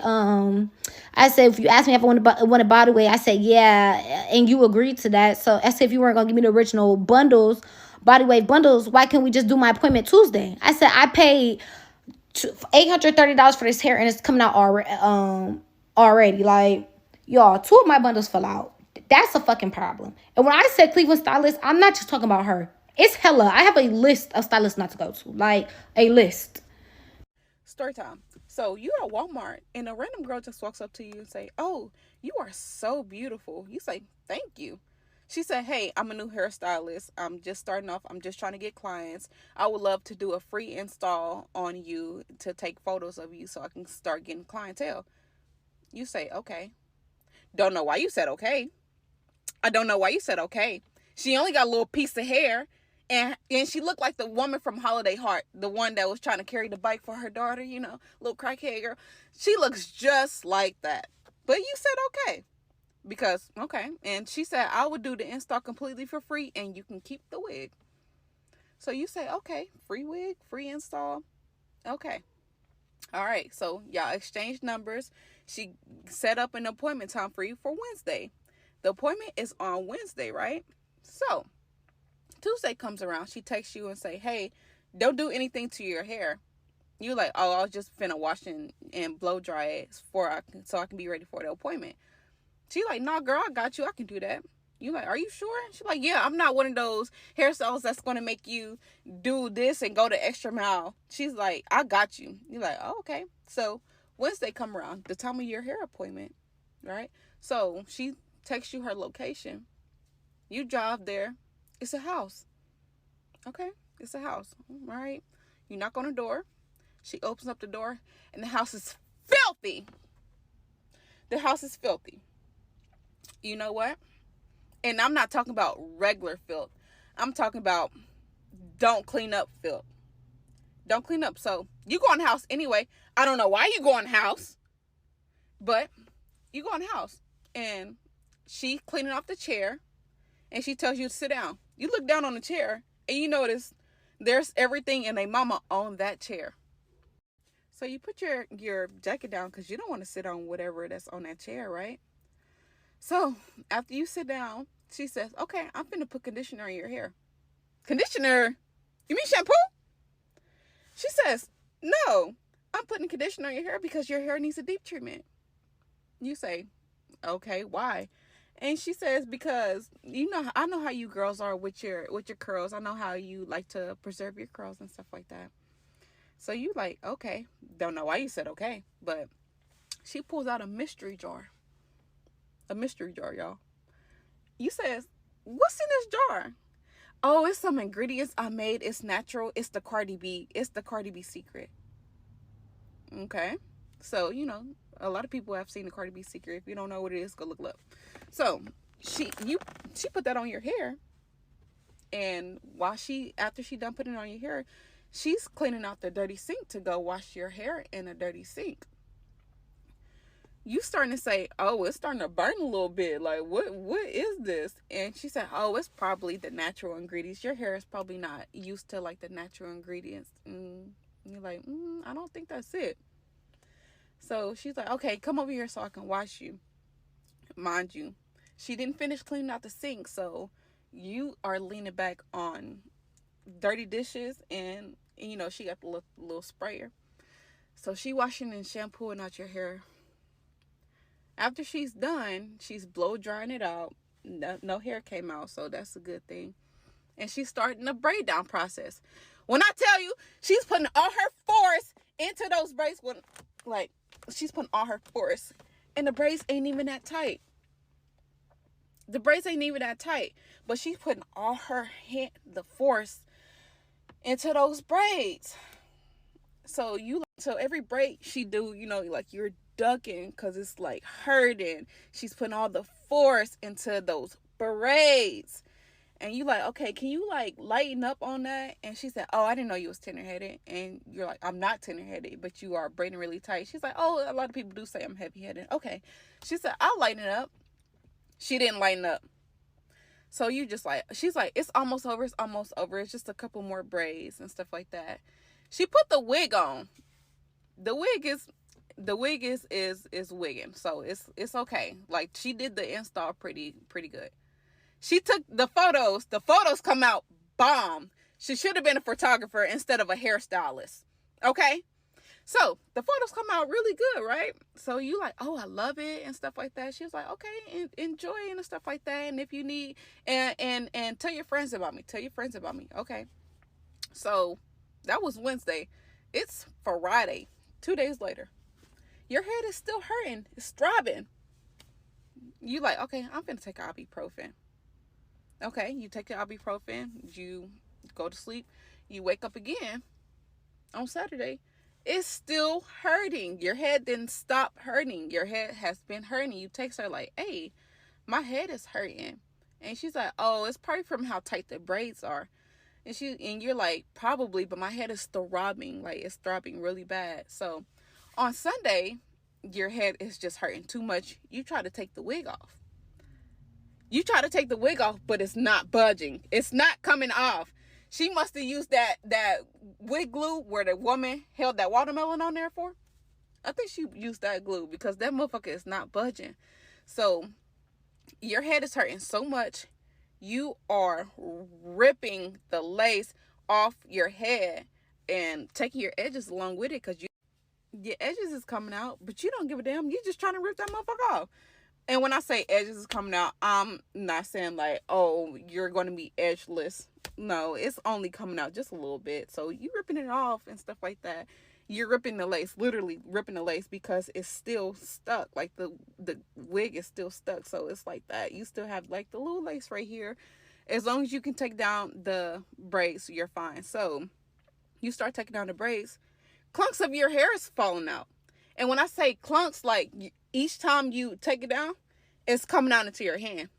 I said if you ask me if I want a body weight, I said yeah, and you agreed to that. So I said if you weren't gonna give me the original body weight bundles, why can't we just do my appointment Tuesday? I said I paid $830 for this hair and it's coming out already. Like, y'all, 2 of my bundles fell out. That's a fucking problem. And when I said Cleveland stylist, I'm not just talking about her. It's hella. I have a list of stylists not to go to. Like, a list. Story time. So you're at Walmart and a random girl just walks up to you and say, oh, you are so beautiful. You say, thank you. She said, hey, I'm a new hairstylist. I'm just starting off. I'm just trying to get clients. I would love to do a free install on you to take photos of you so I can start getting clientele. You say, okay. Don't know why you said okay. I don't know why you said okay. She only got a little piece of hair. And she looked like the woman from Holiday Heart, the one that was trying to carry the bike for her daughter, you know, little crackhead girl. She looks just like that. But you said okay. Because, okay. And she said, I would do the install completely for free and you can keep the wig. So you say, okay, free wig, free install. Okay. All right. So y'all exchanged numbers. She set up an appointment time for you for Wednesday. The appointment is on Wednesday, right? So Tuesday comes around. She texts you and say, hey, don't do anything to your hair. You like, oh, I was just finna wash and blow dry it so I can be ready for the appointment. She like, nah, girl, I got you. I can do that. You like, are you sure? She like, yeah, I'm not one of those hairstylists that's going to make you do this and go the extra mile. She's like, I got you. You're like, oh, okay. So Wednesday come around, the time of your hair appointment, right? So she texts you her location. You drive there. It's a house. Okay, it's a house. All right. You knock on the door. She opens up the door, and the house is filthy. The house is filthy. You know what? And I'm not talking about regular filth. I'm talking about don't clean up filth. Don't clean up. So you go in the house anyway. I don't know why you go in the house, but you go in the house. And she cleaning off the chair, and she tells you to sit down. You look down on the chair, and you notice there's everything in a mama on that chair. So you put your jacket down because you don't want to sit on whatever that's on that chair, right? So after you sit down, she says, okay, I'm finna put conditioner in your hair. Conditioner? You mean shampoo? She says, no, I'm putting conditioner in your hair because your hair needs a deep treatment. You say, okay, why? And she says, because I know how you girls are with your curls. I know how you like to preserve your curls and stuff like that. So you like, okay, don't know why you said okay, but she pulls out a mystery jar. A mystery jar, y'all. You says, what's in this jar? Oh, it's some ingredients I made. It's natural. It's the Cardi B. It's the Cardi B secret. Okay. So, a lot of people have seen the Cardi B secret. If you don't know what it is, go look it up. So, she put that on your hair. And after she done putting it on your hair, she's cleaning out the dirty sink to go wash your hair in a dirty sink. You starting to say, oh, it's starting to burn a little bit. Like, what is this? And she said, oh, it's probably the natural ingredients. Your hair is probably not used to, like, the natural ingredients. And you're like, I don't think that's it. So she's like, okay, come over here so I can wash you. Mind you, she didn't finish cleaning out the sink, so you are leaning back on dirty dishes, and you know she got the little sprayer. So she washing and shampooing out your hair. After she's done, she's blow drying it out. No hair came out, so that's a good thing. And she's starting the braid down process. When I tell you, she's putting all her force into those braids. She's putting all her force, and the braids ain't even that tight. But she's putting all the force into those braids. So every braid she do, you know, like you're ducking because it's like hurting. She's putting all the force into those braids. And you like, okay, can you like lighten up on that? And she said, oh, I didn't know you was tender-headed. And you're like, I'm not tender-headed, but you are braiding really tight. She's like, oh, a lot of people do say I'm heavy-headed. Okay. She said, I'll lighten it up. She didn't lighten up. So you just like, she's like, it's almost over. It's just a couple more braids and stuff like that. She put the wig on. The wig is wigging. So it's okay. Like she did the install pretty good. She took the photos. The photos come out bomb. She should have been a photographer instead of a hairstylist. Okay? So the photos come out really good, right? So you like, oh, I love it and stuff like that. She was like, okay, enjoy it and stuff like that. And if you need, and tell your friends about me. Okay. So that was Wednesday. It's Friday. 2 days later. Your head is still hurting. It's throbbing. You like, okay, I'm gonna take ibuprofen. Okay, you take your ibuprofen. You go to sleep. You wake up again on Saturday. It's still hurting. Your head didn't stop hurting. Your head has been hurting. You text her like, hey, my head is hurting. And she's like, oh, it's probably from how tight the braids are. And you're like, probably, but my head is throbbing. Like, it's throbbing really bad. So on Sunday, your head is just hurting too much. You try to take the wig off. But it's not budging. It's not coming off. She must have used that wig glue where the woman held that watermelon on there for. I think she used that glue because that motherfucker is not budging. So your head is hurting so much. You are ripping the lace off your head and taking your edges along with it because your edges is coming out, but you don't give a damn. You're just trying to rip that motherfucker off. And when I say edges is coming out, I'm not saying like, oh, you're going to be edgeless. No, it's only coming out just a little bit. So you ripping it off and stuff like that. You're ripping the lace, literally ripping the lace because it's still stuck. Like the wig is still stuck. So it's like that. You still have like the little lace right here. As long as you can take down the braids, you're fine. So you start taking down the braids. Clunks of your hair is falling out. And when I say clunks, like each time you take it down, it's coming out into your hand.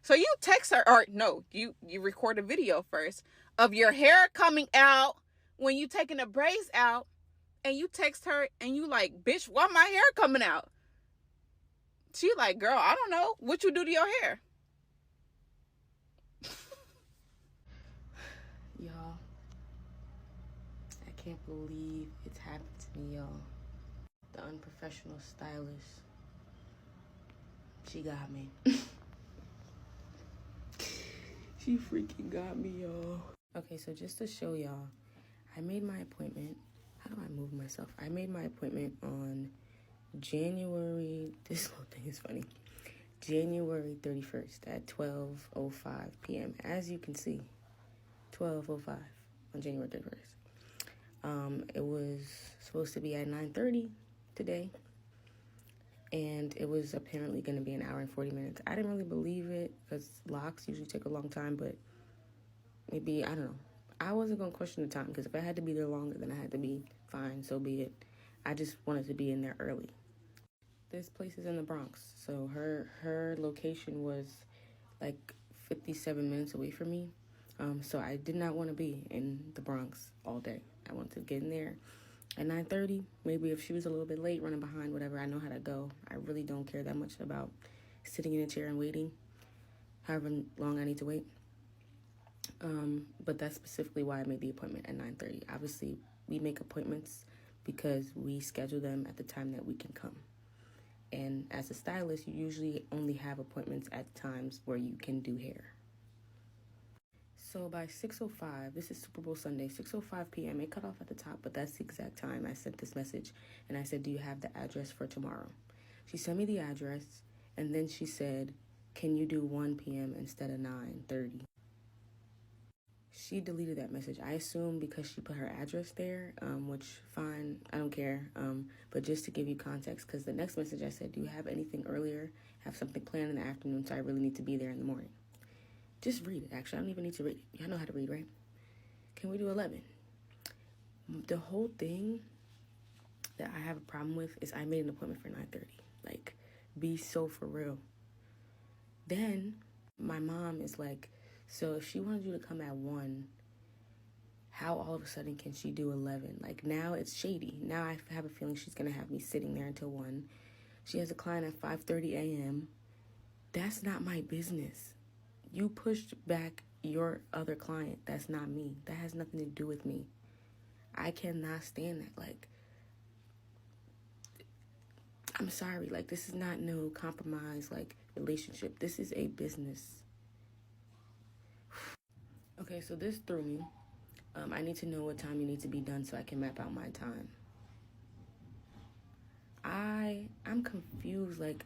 So you text her, or no, you record a video first of your hair coming out when you taking the braids out, and you text her and you like, bitch, why my hair coming out? She like, girl, I don't know. What you do to your hair? Y'all, I can't believe it's happened to me, y'all. The unprofessional stylist, she got me. She freaking got me, y'all. Okay, so just to show y'all, I made my appointment. How do I move myself? I made my appointment on January, this little thing is funny, January 31st at 12:05 p.m. As you can see, 12:05 on January 31st. It was supposed to be at 9:30 today, and it was apparently going to be an hour and 40 minutes. I didn't really believe it because locks usually take a long time, but maybe, I don't know. I wasn't going to question the time because if I had to be there longer than I had to be, fine, so be it. I just wanted to be in there early. This place is in the Bronx, so her location was like 57 minutes away from me. So I did not want to be in the Bronx all day. I wanted to get in there at 9:30. Maybe if she was a little bit late, running behind, whatever, I know how to go. I really don't care that much about sitting in a chair and waiting, however long I need to wait. But that's specifically why I made the appointment at 9:30. Obviously, we make appointments because we schedule them at the time that we can come. And as a stylist, you usually only have appointments at times where you can do hair. So by 6:05, this is Super Bowl Sunday, 6:05 p.m., it cut off at the top, but that's the exact time I sent this message. And I said, do you have the address for tomorrow? She sent me the address, and then she said, can you do 1 p.m. instead of 9:30? She deleted that message. I assume because she put her address there, which, fine, I don't care. But just to give you context, because the next message I said, do you have anything earlier? Have something planned in the afternoon, so I really need to be there in the morning. Just read it, actually. I don't even need to read it. Y'all know how to read, right? Can we do 11? The whole thing that I have a problem with is I made an appointment for 9:30. Like, be so for real. Then my mom is like, so if she wanted you to come at 1, how all of a sudden can she do 11? Like, now it's shady. Now I have a feeling she's going to have me sitting there until 1. She has a client at 5:30 a.m. That's not my business. You pushed back your other client. That's not me. That has nothing to do with me. I cannot stand that. Like, I'm sorry. Like, this is not no compromise, like, relationship. This is a business. Okay, so this threw me. I need to know what time you need to be done so I can map out my time. I'm confused. Like,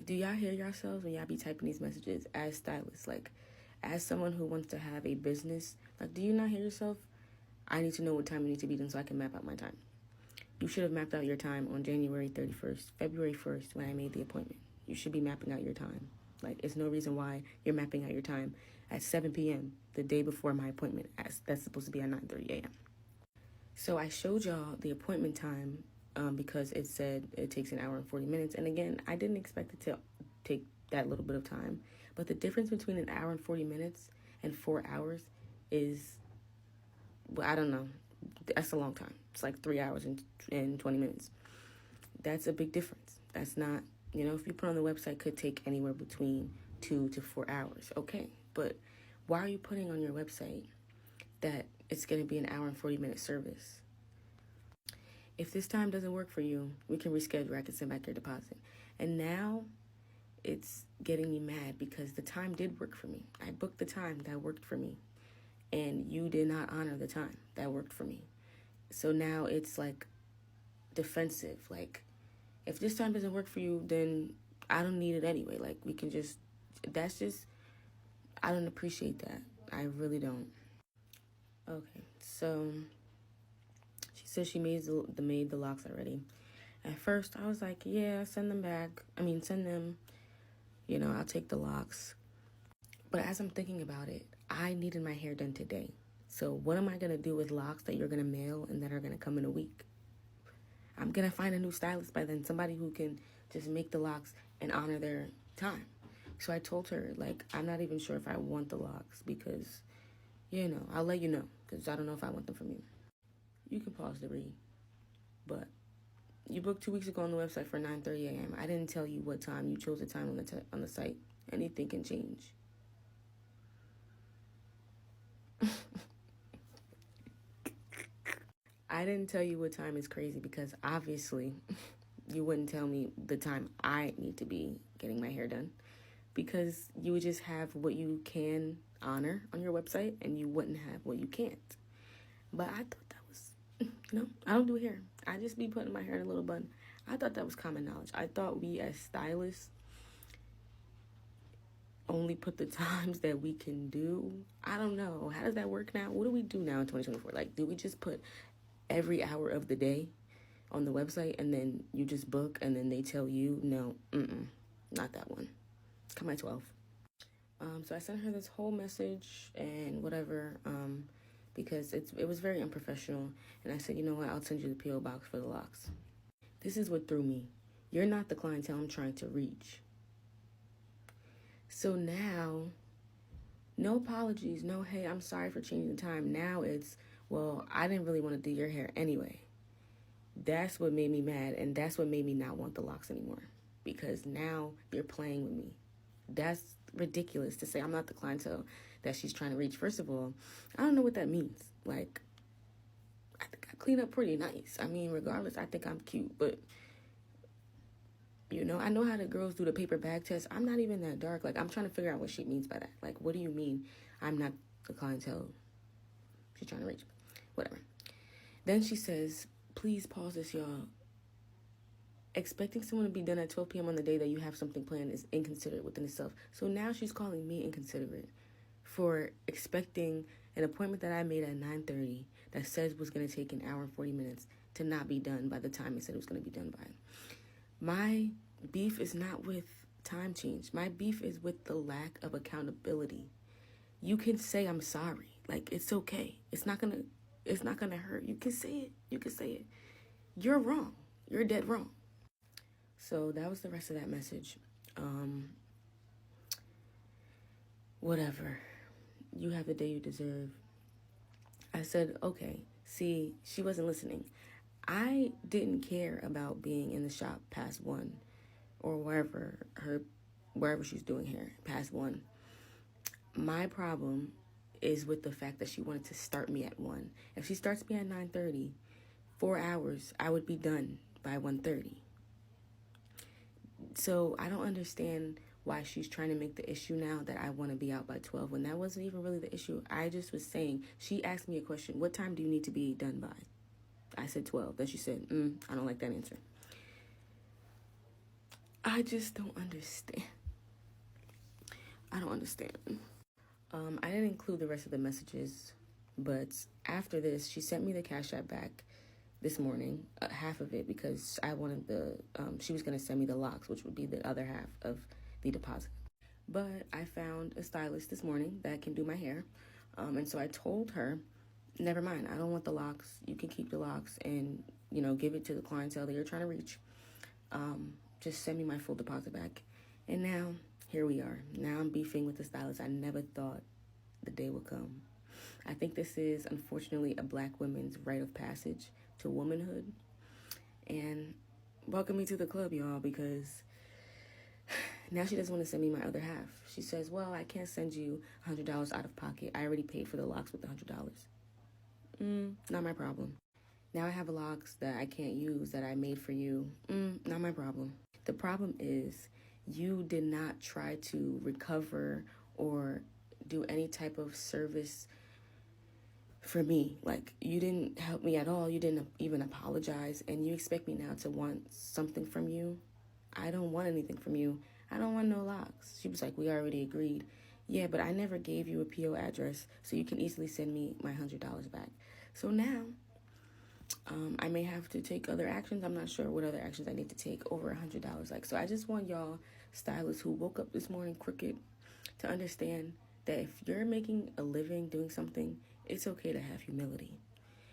do y'all hear yourselves when y'all be typing these messages as stylists? Like, as someone who wants to have a business, like, do you not hear yourself? I need to know what time you need to be done so I can map out my time. You should have mapped out your time on January 31st, February 1st, when I made the appointment. You should be mapping out your time. Like, it's no reason why you're mapping out your time at 7 p.m., the day before my appointment. That's supposed to be at 9:30 a.m. So I showed y'all the appointment time because it said it takes an hour and 40 minutes. And again, I didn't expect it to take that little bit of time. But the difference between an hour and 40 minutes and 4 hours is, well, I don't know. That's a long time. It's like 3 hours and 20 minutes. That's a big difference. That's not, if you put on the website, could take anywhere between 2 to 4 hours. Okay, but why are you putting on your website that it's going to be an hour and 40-minute service? If this time doesn't work for you, we can reschedule. I can send back your deposit. And now it's getting me mad because the time did work for me. I booked the time that worked for me, and you did not honor the time that worked for me. So now it's like defensive. Like, if this time doesn't work for you, then I don't need it anyway. Like, we can just, I don't appreciate that. I really don't. Okay, so she said she made the locks already. At first, I was like, yeah, send them back. Send them, I'll take the locks. But as I'm thinking about it, I needed my hair done today. So what am I going to do with locks that you're going to mail and that are going to come in a week? I'm going to find a new stylist by then, somebody who can just make the locks and honor their time. So I told her, like, I'm not even sure if I want the locks because, I'll let you know because I don't know if I want them from you. You can pause to read. But you booked 2 weeks ago on the website for 9:30 a.m. I didn't tell you what time. You chose a time on the site. Anything can change. I didn't tell you what time is crazy because obviously you wouldn't tell me the time I need to be getting my hair done because you would just have what you can honor on your website and you wouldn't have what you can't. But I thought that was, I don't do hair. I just be putting my hair in a little bun. I thought that was common knowledge. I thought we as stylists only put the times that we can do. I don't know. How does that work now? What do we do now in 2024? Like, do we just put every hour of the day on the website and then you just book and then they tell you, no, not that one. Come at 12. So I sent her this whole message and whatever, because it was very unprofessional. And I said, you know what? I'll send you the P.O. box for the locks. This is what threw me. You're not the clientele I'm trying to reach. So now, no apologies. No, hey, I'm sorry for changing the time. Now it's, well, I didn't really want to do your hair anyway. That's what made me mad, and that's what made me not want the locks anymore. Because now you're playing with me. That's ridiculous to say I'm not the clientele that she's trying to reach. First of all, I don't know what that means. Like, I think I clean up pretty nice. I mean, regardless, I think I'm cute, but you know, I know how the girls do the paper bag test. I'm not even that dark. Like, I'm trying to figure out what she means by that. Like, what do you mean I'm not the clientele she's trying to reach? Whatever. Then she says, please pause this, y'all. Expecting someone to be done at 12 p.m. on the day that you have something planned is inconsiderate within itself. So now she's calling me inconsiderate for expecting an appointment that I made at 9:30 that says was going to take an hour and 40 minutes to not be done by the time it said it was going to be done by. My beef is not with time change. My beef is with the lack of accountability. You can say I'm sorry. Like, it's okay. It's not gonna hurt. You can say it. You're wrong. You're dead wrong. So that was the rest of that message. Whatever. You have the day you deserve. I said, okay. See, she wasn't listening. I didn't care about being in the shop past 1 or wherever she's doing hair past 1. My problem is with the fact that she wanted to start me at 1. If she starts me at 9:30, 4 hours, I would be done by 1:30. So I don't understand why she's trying to make the issue now that I want to be out by 12 when that wasn't even really the issue. I just was saying, she asked me a question, what time do you need to be done by? I said 12. Then she said, I don't like that answer. I just don't understand. I don't understand. I didn't include the rest of the messages, but after this, she sent me the Cash App back this morning, half of it, because I wanted she was going to send me the locks, which would be the other half of the deposit. But I found a stylist this morning that can do my hair, and so I told her, never mind, I don't want the locks. You can keep the locks and, you know, give it to the clientele that you're trying to reach. Just send me my full deposit back. And now, here we are. Now I'm beefing with the stylist. I never thought the day would come. I think this is, unfortunately, a Black woman's rite of passage to womanhood. And welcome me to the club, y'all, because now she doesn't want to send me my other half. She says, well, I can't send you $100 out of pocket. I already paid for the locks with the $100. Not my problem. Now I have locks that I can't use that I made for you. Not my problem. The problem is you did not try to recover or do any type of service for me. Like, you didn't help me at all. You didn't even apologize. And you expect me now to want something from you? I don't want anything from you. I don't want no locks. She was like, we already agreed. Yeah, but I never gave you a PO address, so you can easily send me my $100 back. So now, I may have to take other actions. I'm not sure what other actions I need to take over $100. Like, so I just want y'all stylists who woke up this morning crooked to understand that if you're making a living doing something, it's okay to have humility,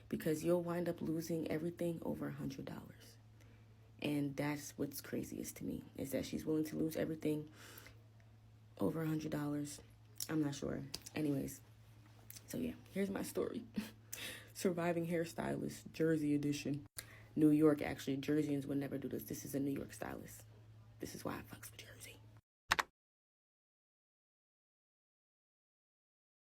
because you'll wind up losing everything over $100. And that's what's craziest to me, is that she's willing to lose everything over $100. I'm not sure. Anyways, so yeah, here's my story. Surviving hairstylist, Jersey edition. New York, actually. Jerseyans would never do this. This is a New York stylist. This is why I fucks with Jersey.